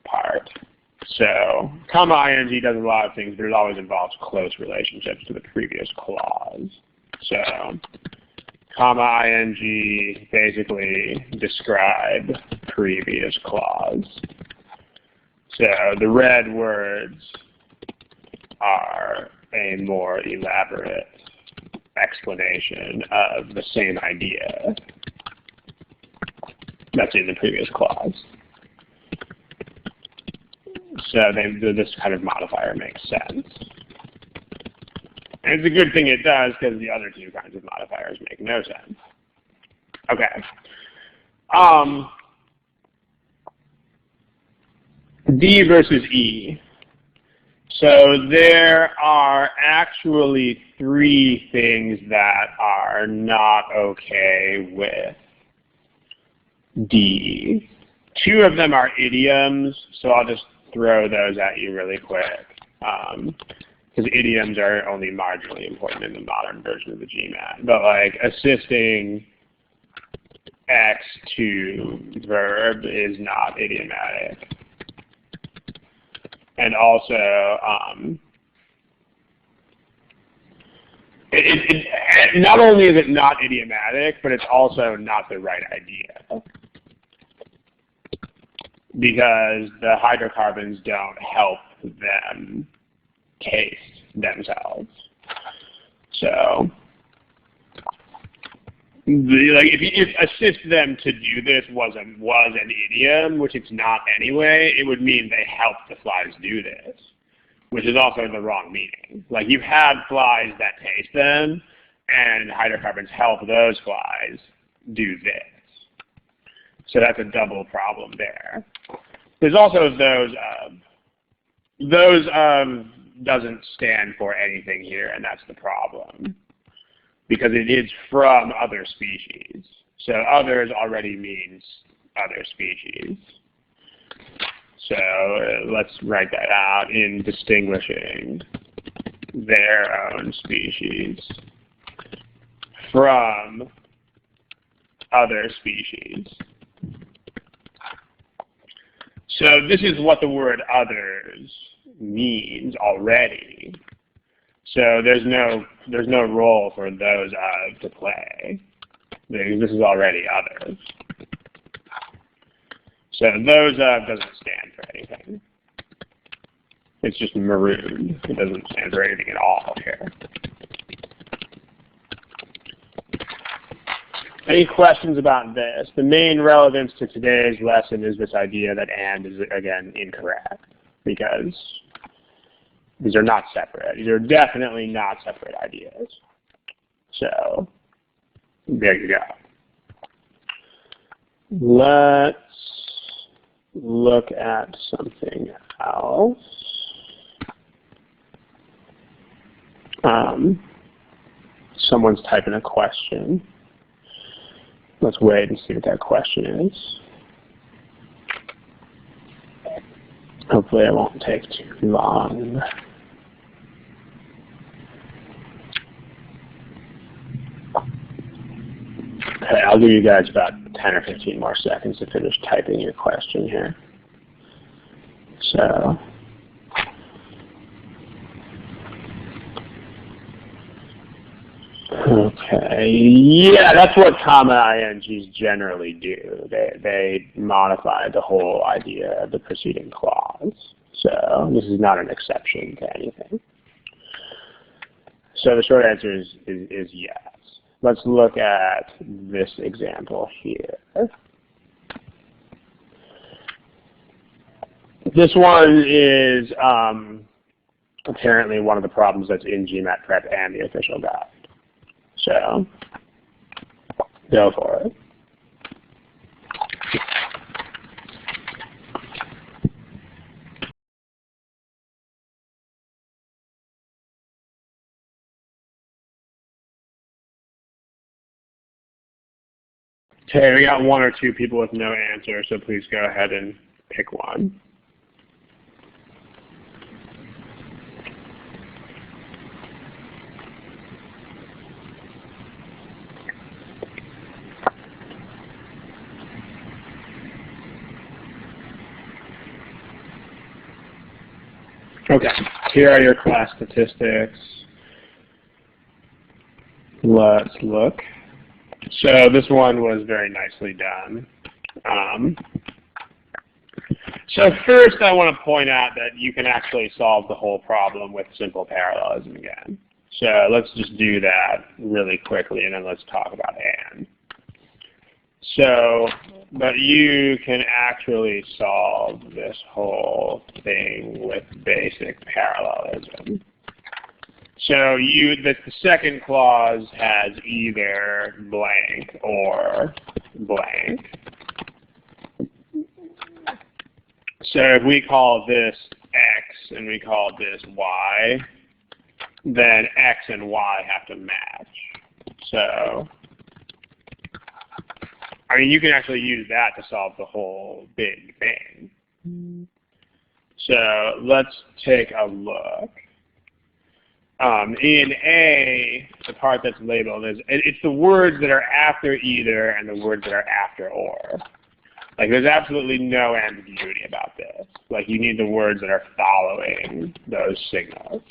part. So comma ing does a lot of things, but it always involves close relationships to the previous clause. So comma ing basically describe previous clause. So the red words are a more elaborate explanation of the same idea that's in the previous clause. So this kind of modifier makes sense. And it's a good thing it does, because the other two kinds of modifiers make no sense. Okay. D versus E. So there are actually three things that are not okay with D. Two of them are idioms, so I'll just throw those at you really quick, because idioms are only marginally important in the modern version of the GMAT. But like assisting X to verb is not idiomatic. And also, not only is it not idiomatic, but it's also not the right idea, because the hydrocarbons don't help them taste themselves. So, if assist them to do this was an idiom, which it's not anyway, it would mean they help the flies do this, which is also the wrong meaning. Like, you have flies that taste them, and hydrocarbons help those flies do this. So that's a double problem there. There's also those doesn't stand for anything here, and that's the problem, because it is from other species. So others already means other species. So let's write that out in distinguishing their own species from other species. So this is what the word others means already. So there's no role for those of to play. This is already others. So those of doesn't stand for anything. It's just marooned. It doesn't stand for anything at all here. Any questions about this? The main relevance to today's lesson is this idea that and is, again, incorrect, because these are not separate. These are definitely not separate ideas. So there you go. Let's look at something else. Someone's typing a question. Let's wait and see what that question is. Hopefully it won't take too long. Okay, I'll give you guys about 10 or 15 more seconds to finish typing your question here. So, okay, yeah, that's what comma INGs generally do. They modify the whole idea of the preceding clause. So this is not an exception to anything. So the short answer is yes. Let's look at this example here. This one is apparently one of the problems that's in GMAT Prep and the official guide. So go for it. Okay, we got one or two people with no answer, so please go ahead and pick one. Okay, here are your class statistics. Let's look. So this one was very nicely done. So first I want to point out that you can actually solve the whole problem with simple parallelism again. So let's just do that really quickly and then let's talk about and. So, but you can actually solve this whole thing with basic parallelism. So the second clause has either blank or blank. So if we call this x and we call this y, then x and y have to match. So, I mean, you can actually use that to solve the whole big thing. So let's take a look. In A, the part that's labeled is, it's the words that are after either and the words that are after or. Like, there's absolutely no ambiguity about this. Like, you need the words that are following those signals.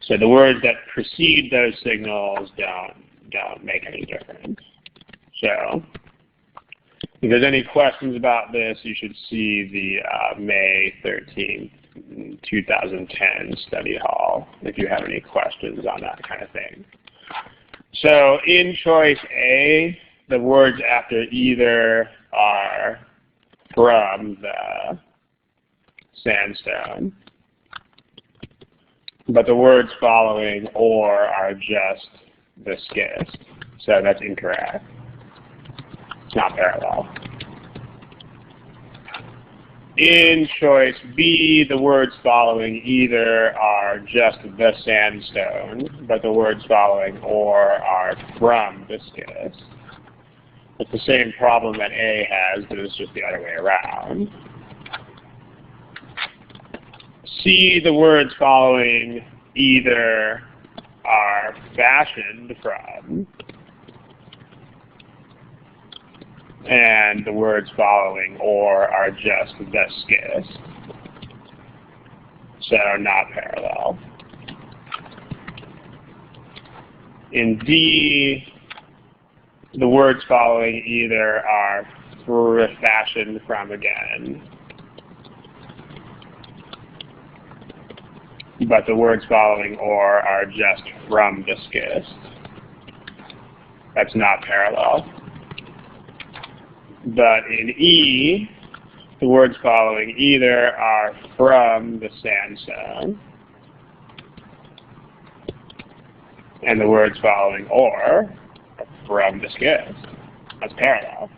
So the words that precede those signals don't make any difference. So, if there's any questions about this, you should see the May 13th, 2010 study hall if you have any questions on that kind of thing. So in choice A, the words after either are from the sandstone, but the words following or are just the schist. So that's incorrect. It's not parallel. In choice B, the words following either are just the sandstone, but the words following or are from the schist. It's the same problem that A has, but it's just the other way around. C, the words following either are fashioned from, and the words following or are just the schist. So not parallel. In D, the words following either are fashioned from again, but the words following or are just from the schist. That's not parallel. But in E, the words following either are from the sandstone, and the words following or are from the schist. That's parallel.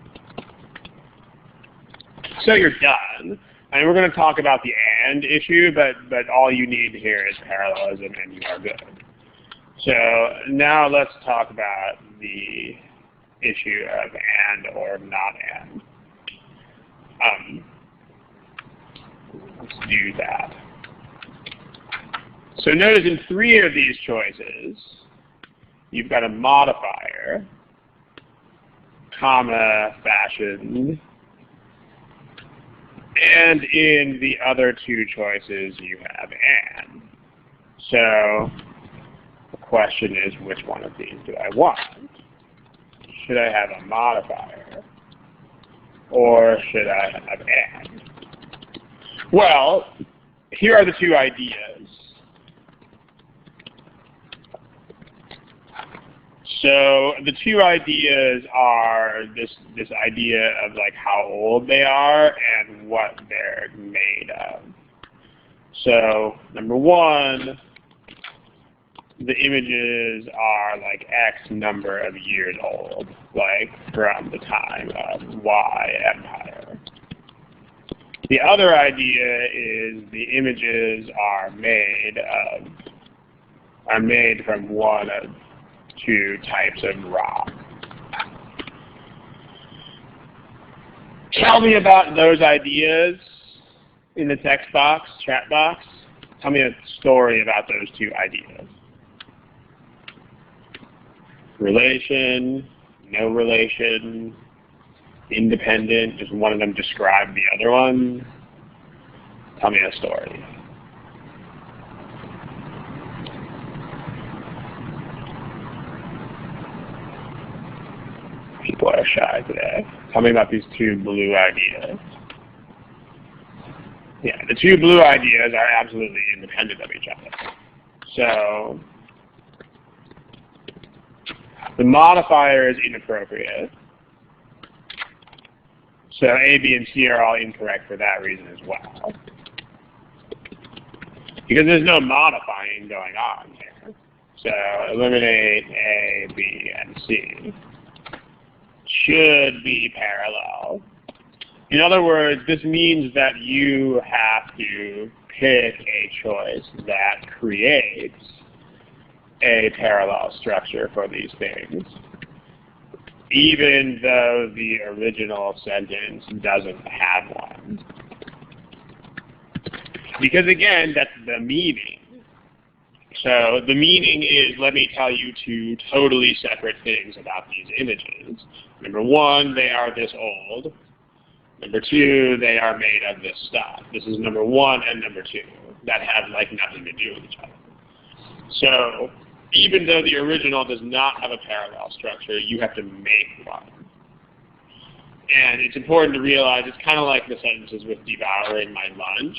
So you're done. And we're going to talk about the and issue, but all you need here is parallelism and you are good. So now let's talk about the issue of and or not and. Let's do that. So notice in 3 of these choices, you've got a modifier, comma, fashioned, and in the other 2 choices, you have and. So the question is, which one of these do I want? Should I have a modifier, or should I have and? Well, here are the 2 ideas. So the 2 ideas are this idea of like how old they are and what they're made of. So number 1, the images are like X number of years old, like from the time of Y empire. The other idea is the images are made from one of 2 types of rock. tell me about those ideas in the text box, chat box. Tell me a story about those two ideas. Relation, no relation, independent, does one of them describe the other one? Tell me a story. People are shy today. Tell me about these two blue ideas. Yeah, the two blue ideas are absolutely independent of each other. So the modifier is inappropriate. So A, B, and C are all incorrect for that reason as well. Because there's no modifying going on here. So eliminate A, B, and C. Should be parallel. In other words, this means that you have to pick a choice that creates a parallel structure for these things, even though the original sentence doesn't have one. Because again, that's the meaning. So the meaning is, let me tell you two totally separate things about these images. Number one, they are this old. Number two, they are made of this stuff. This is number one and number two that have like nothing to do with each other. So even though the original does not have a parallel structure, you have to make one. And it's important to realize it's kind of like the sentences with devouring my lunch.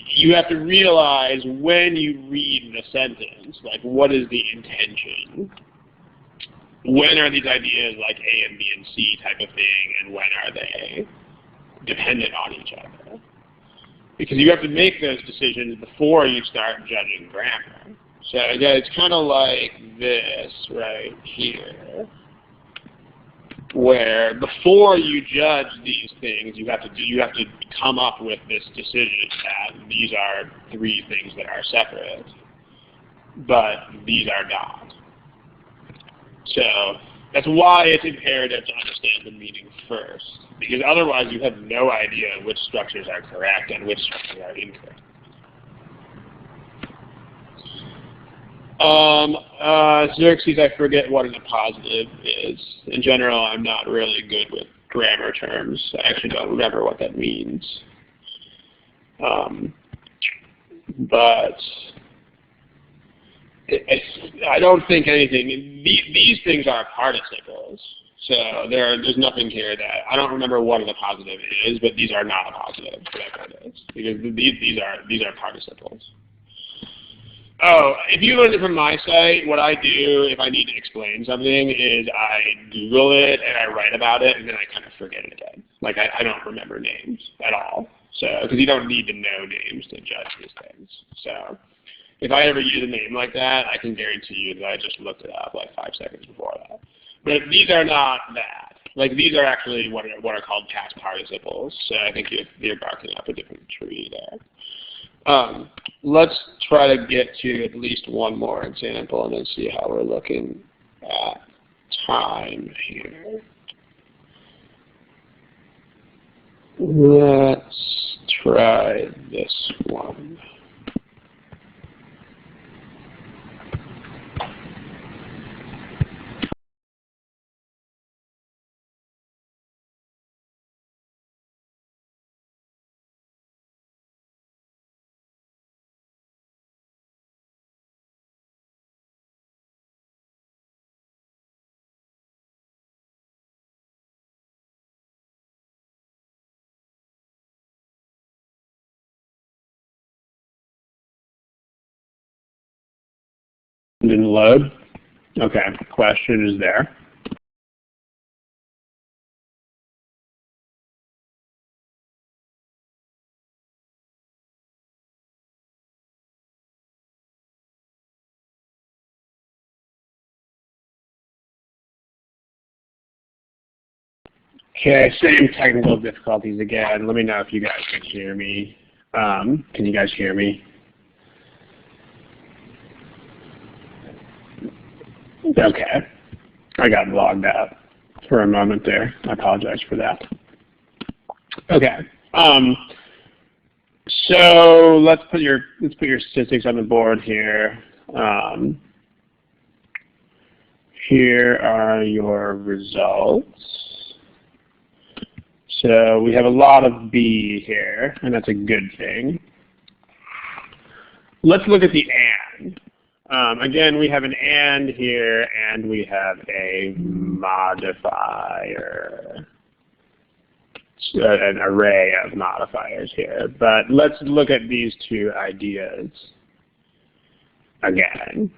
You have to realize when you read the sentence, like what is the intention? When are these ideas like A and B and C type of thing, and when are they dependent on each other? Because you have to make those decisions before you start judging grammar. So again, it's kind of like this right here, where before you judge these things, you have to come up with this decision that these are three things that are separate, but these are not. So that's why it's imperative to understand the meaning first, because otherwise you have no idea which structures are correct and which structures are incorrect. Xerxes, I forget what an appositive is. In general, I'm not really good with grammar terms. I actually don't remember what that means. But I don't think anything, these things are participles. So there's nothing here that, I don't remember what an appositive is, but these are not appositives, whatever it is. Because these are participles. Oh, if you learned it from my site, what I do if I need to explain something is I Google it and I write about it and then I kind of forget it again. Like I don't remember names at all. So, because you don't need to know names to judge these things. So, if I ever use a name like that, I can guarantee you that I just looked it up like 5 seconds before that. But these are not that. Like these are actually what are called past participles. So I think you're barking up a different tree there. Let's try to get to at least one more example and then see how we're looking at time here. Let's try this one. Didn't load? Okay, question is there. Okay, same technical difficulties again. Let me know if you guys can hear me. Can you guys hear me? Okay. I got logged out for a moment there. I apologize for that. Okay. So let's put your statistics on the board here. Here are your results. So we have a lot of B here, and that's a good thing. Let's look at the AND. Again, we have an AND here, and we have a modifier. So an array of modifiers here. But let's look at these two ideas again.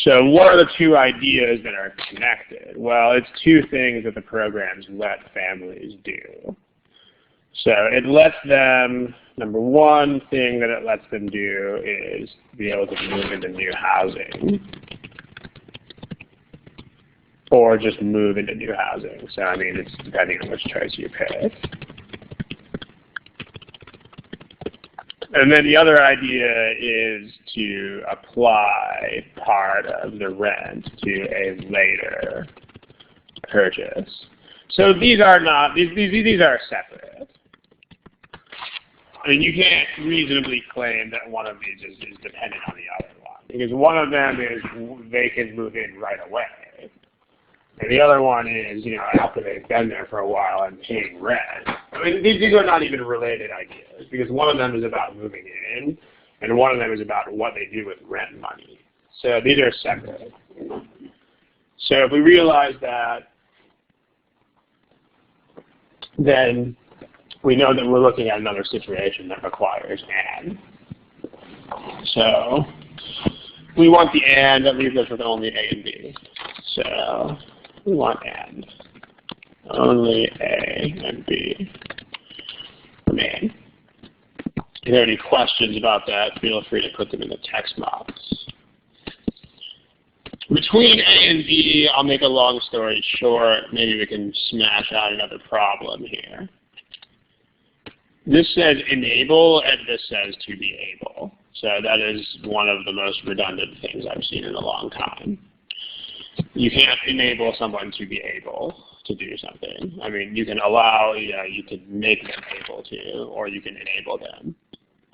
So what are the two ideas that are connected? Well, it's two things that the programs let families do. So it lets them, number one thing that it lets them do is be able to move into new housing. Or just move into new housing. So I mean, it's depending on which choice you pick. And then the other idea is to apply part of the rent to a later purchase. So these are not, these are separate. I mean, you can't reasonably claim that one of these is dependent on the other one. Because one of them is they can move in right away. And the other one is, after they've been there for a while and paying rent. I mean, these are not even related ideas, because one of them is about moving in, and one of them is about what they do with rent money. So these are separate. So if we realize that, then we know that we're looking at another situation that requires AND. So we want the AND that leaves us with only A and B. So we want AND. Only A and B remain. If you have any questions about that, feel free to put them in the text box. Between A and B, I'll make a long story short. Maybe we can smash out another problem here. This says enable, and this says to be able. So that is one of the most redundant things I've seen in a long time. You can't enable someone to be able to do something. I mean, you can allow, you can make them able to, or you can enable them,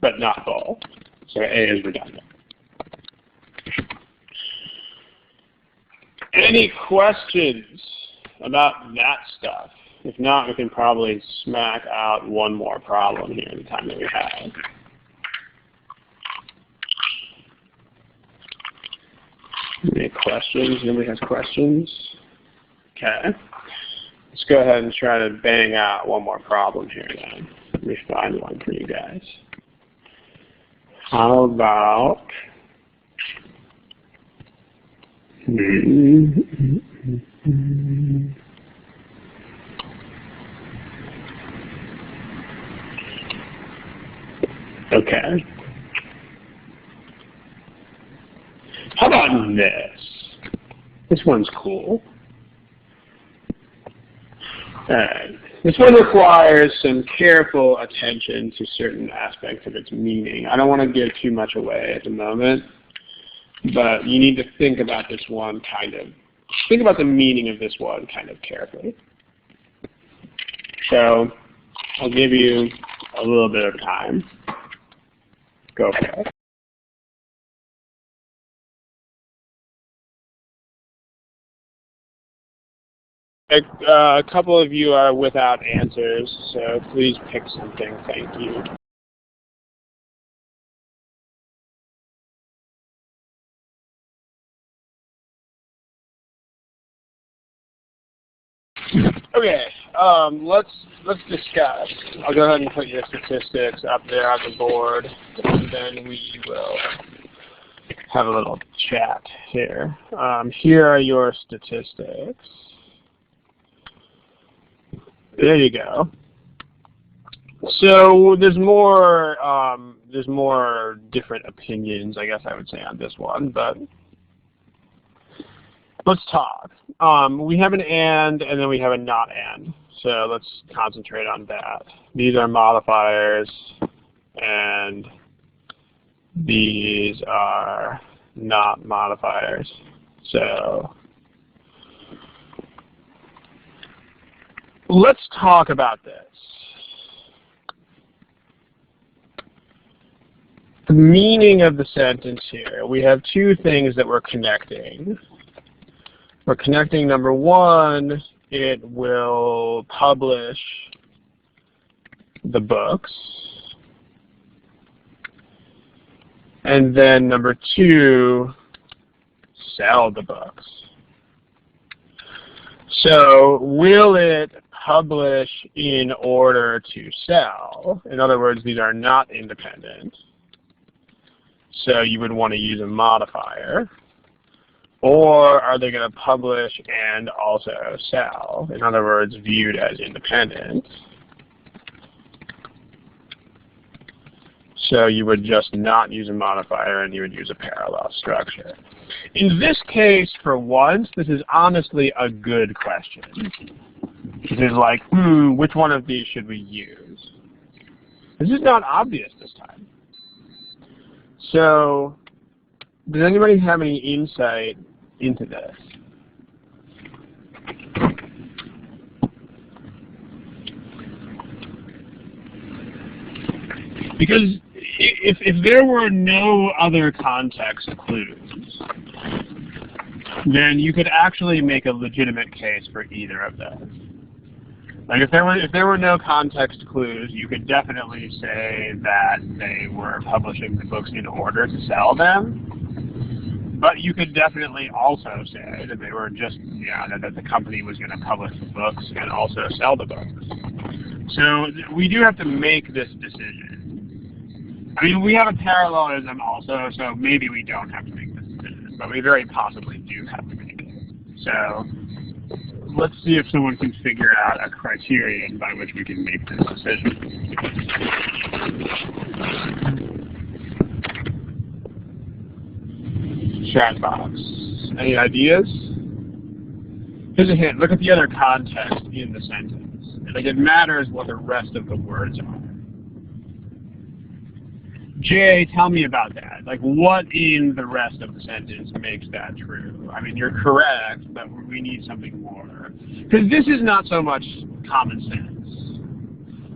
but not both. So A is redundant. Any questions about that stuff? If not, we can probably smack out one more problem here in the time that we have. Any questions? Nobody has questions? Okay. Let's go ahead and try to bang out one more problem here then. Let me find one for you guys. How about okay. How about this? This one's cool. This one requires some careful attention to certain aspects of its meaning. I don't want to give too much away at the moment, but you need to think about this one think about the meaning of this one kind of carefully. So I'll give you a little bit of time. Go for it. A couple of you are without answers, so please pick something. Thank you. Okay, let's discuss. I'll go ahead and put your statistics up there on the board, and then we will have a little chat here. Here are your statistics. There you go. So there's more different opinions, I guess I would say, on this one, but let's talk. We have an and then we have a not and. So let's concentrate on that. These are modifiers, and these are not modifiers. So let's talk about this. The meaning of the sentence here. We have two things that we're connecting. We're connecting, number one, it will publish the books. And then number two, sell the books. So will it publish in order to sell? In other words, these are not independent. So you would want to use a modifier. Or are they going to publish and also sell? In other words, viewed as independent. So you would just not use a modifier and you would use a parallel structure. In this case, for once, this is honestly a good question. This is like, which one of these should we use? This is not obvious this time. So, does anybody have any insight into this? Because if there were no other context clues, then you could actually make a legitimate case for either of those. Like if there were no context clues, you could definitely say that they were publishing the books in order to sell them. But you could definitely also say that they were just, that the company was going to publish the books and also sell the books. So we do have to make this decision. I mean, we have a parallelism also, so maybe we don't have to make this decision, but we very possibly do have to make it. So let's see if someone can figure out a criterion by which we can make this decision. Chat box. Any ideas? Here's a hint. Look at the other context in the sentence. Like it matters what the rest of the words are. Jay, tell me about that. Like what in the rest of the sentence makes that true? I mean, you're correct, but we need something more. Because this is not so much common sense.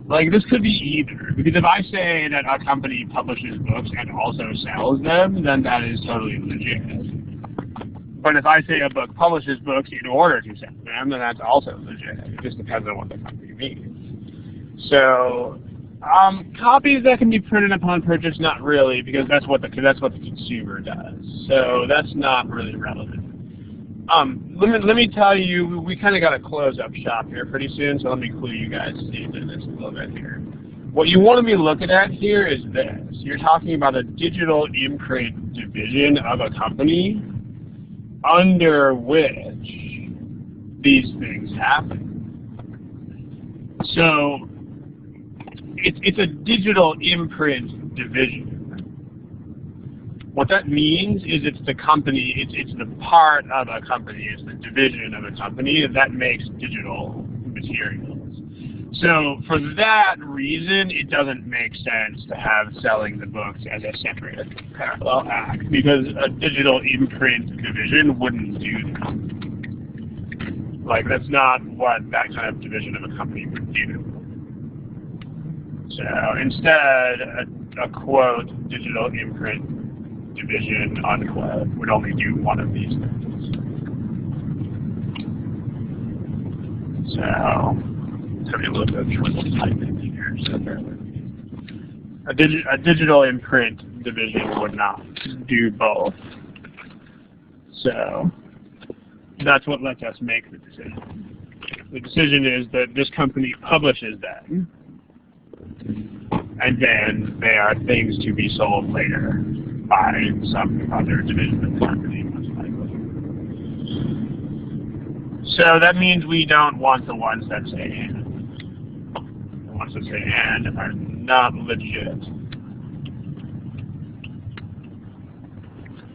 Like this could be either. Because if I say that a company publishes books and also sells them, then that is totally legit. But if I say a book publishes books in order to sell them, then that's also legit. It just depends on what the company means. So copies that can be printed upon purchase, not really, because that's what the consumer does. So that's not really relevant. Let me tell you, we kind of got to close up shop here pretty soon, so let me clue you guys into this a little bit here. What you want to be looking at here is this. You're talking about a digital imprint division of a company under which these things happen. So it's a digital imprint division. What that means is it's the company, it's the part of a company, it's the division of a company that makes digital materials. So for that reason, it doesn't make sense to have selling the books as a separate parallel act, because a digital imprint division wouldn't do that. Like that's not what that kind of division of a company would do. So instead, a quote, digital imprint division, unquote, would only do one of these things. So, tell me a little bit of trouble typing here, so bear with me. A digital imprint division would not do both. So, that's what lets us make the decision. The decision is that this company publishes them, and then they are things to be sold later by some other division of the company, most likely. So that means we don't want the ones that say and. The ones that say and are not legit.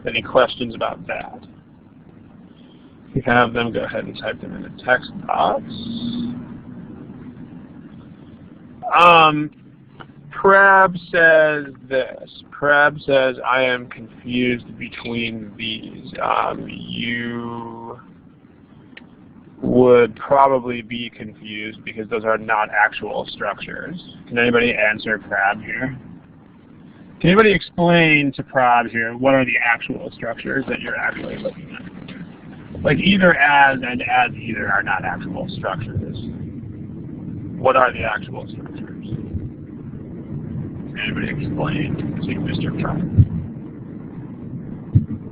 Any questions about that? If you have them, go ahead and type them in the text box. Prab says this. Prab says, I am confused between these. You would probably be confused because those are not actual structures. Can anybody answer Prab here? Can anybody explain to Prab here what are the actual structures that you're actually looking at? Like either as and as either are not actual structures. What are the actual structures? Can anybody explain to Mr. Prab?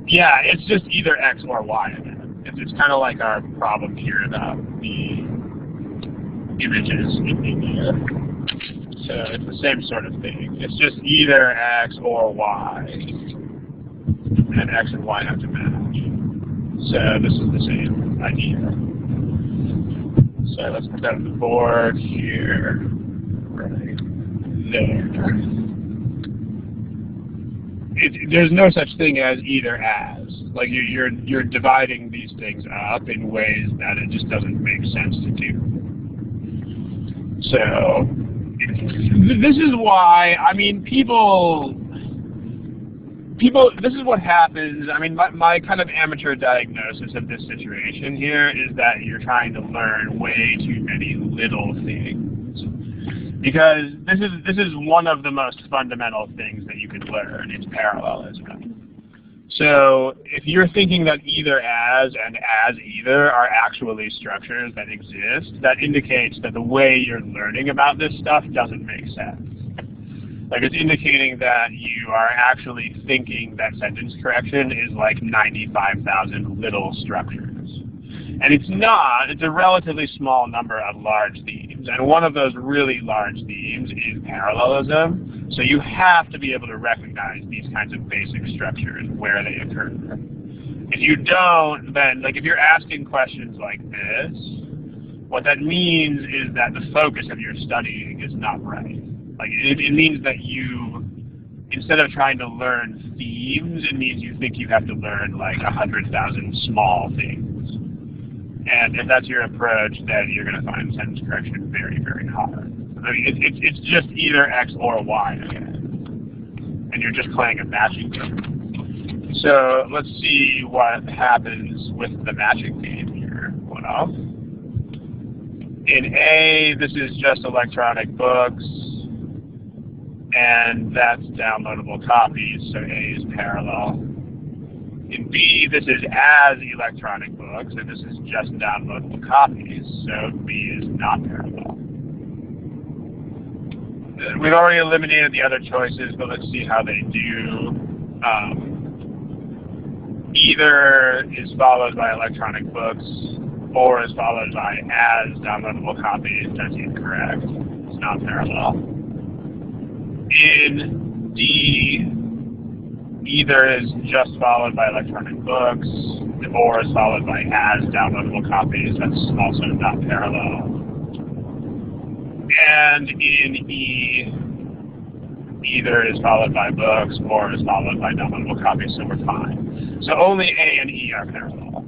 Yeah, it's just either X or Y again. It's kind of like our problem here about the images in India. So it's the same sort of thing. It's just either X or Y. And X and Y have to match. So this is the same idea. So let's put that on the board here. Right there. There's no such thing as either as. Like you're dividing these things up in ways that it just doesn't make sense to do. So this is why, I mean, people, this is what happens. I mean, my kind of amateur diagnosis of this situation here is that you're trying to learn way too many little things. Because this is one of the most fundamental things that you can learn. It's parallelism. So if you're thinking that either as and as either are actually structures that exist, that indicates that the way you're learning about this stuff doesn't make sense. Like it's indicating that you are actually thinking that sentence correction is like 95,000 little structures. And it's not. It's a relatively small number of large themes. And one of those really large themes is parallelism. So you have to be able to recognize these kinds of basic structures where they occur. If you don't, then, like if you're asking questions like this, what that means is that the focus of your studying is not right. Like it means that you, instead of trying to learn themes, it means you think you have to learn like 100,000 small things. And if that's your approach, then you're going to find sentence correction very, very hard. I mean, it's just either X or Y again. And you're just playing a matching game. So let's see what happens with the matching game here. Well, in A, this is just electronic books. And that's downloadable copies, so A is parallel. In B, this is as electronic books, and this is just downloadable copies, so B is not parallel. We've already eliminated the other choices, but let's see how they do. Either is followed by electronic books, or is followed by as downloadable copies. That's incorrect. It's not parallel. In D, either is just followed by electronic books, or is followed by as downloadable copies. That's also not parallel. And in E, either is followed by books, or is followed by downloadable copies, so we're fine. So only A and E are parallel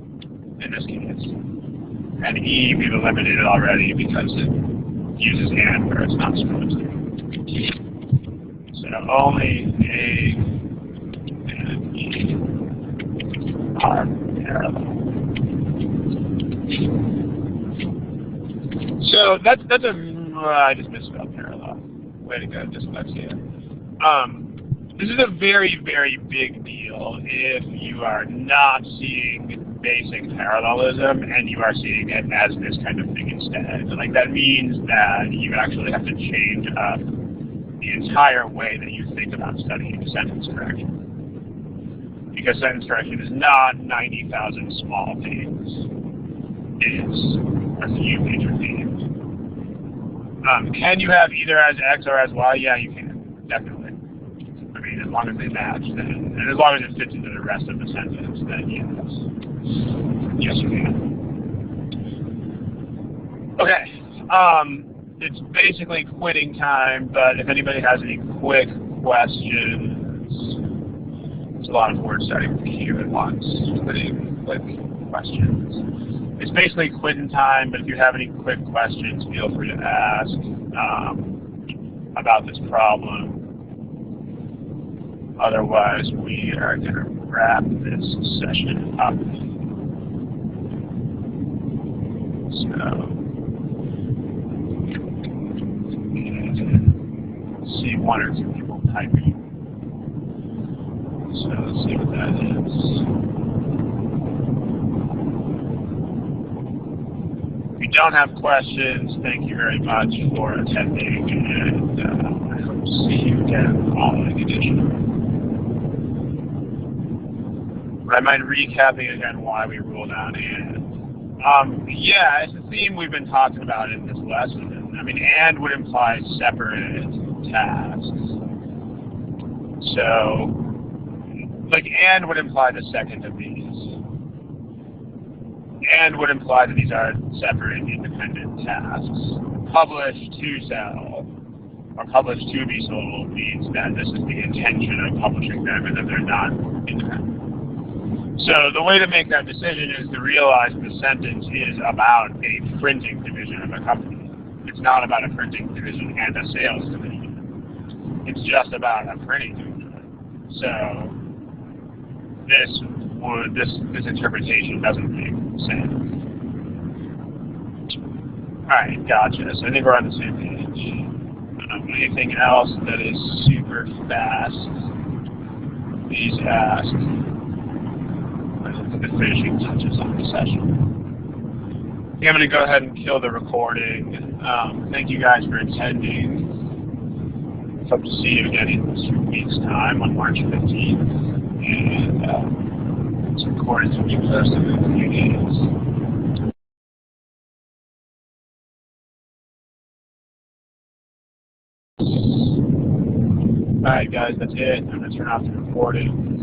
in this case. And E we've eliminated already because it uses and where it's not supposed to. So only A and E are parallel. So that's a I just misspelled parallel. Way to go, dyslexia. This is a very, very big deal if you are not seeing basic parallelism and you are seeing it as this kind of thing instead. Like that means that you actually have to change up the entire way that you think about studying sentence correction. Because sentence correction is not 90,000 small things. It's a few major themes. Can you have either as X or as Y? Yeah, you can, definitely. I mean, as long as they match, then, and as long as it fits into the rest of the sentence, then yes. Yes, you can. Okay. It's basically quitting time, but if anybody has any quick questions, it's a lot of words starting with Q at once. Quitting, quick questions. It's basically quitting time, but if you have any quick questions, feel free to ask about this problem. Otherwise, we are going to wrap this session up. So, see one or two people typing. So let's see what that is. If you don't have questions, thank you very much for attending, and I hope to see you again in the following edition. But I mind recapping again why we ruled out and. Yeah, it's a theme we've been talking about in this lesson. I mean, and would imply separate tasks. So, like, and would imply the second of these. And would imply that these are separate independent tasks. Publish to sell, or publish to be sold, means that this is the intention of publishing them and that they're not independent. So the way to make that decision is to realize the sentence is about a printing division of a company. It's not about a printing division and a sales division. It's just about a printing division. So this interpretation doesn't make sense. Alright, gotcha. So I think we're on the same page. Anything else that is super fast, please ask. The finishing touches on the session. I'm going to go ahead and kill the recording. Thank you guys for attending. Hope to see you again in 2 weeks' time on March 15th. And this recording will be posted in a few days. Alright guys, that's it. I'm going to turn off the recording.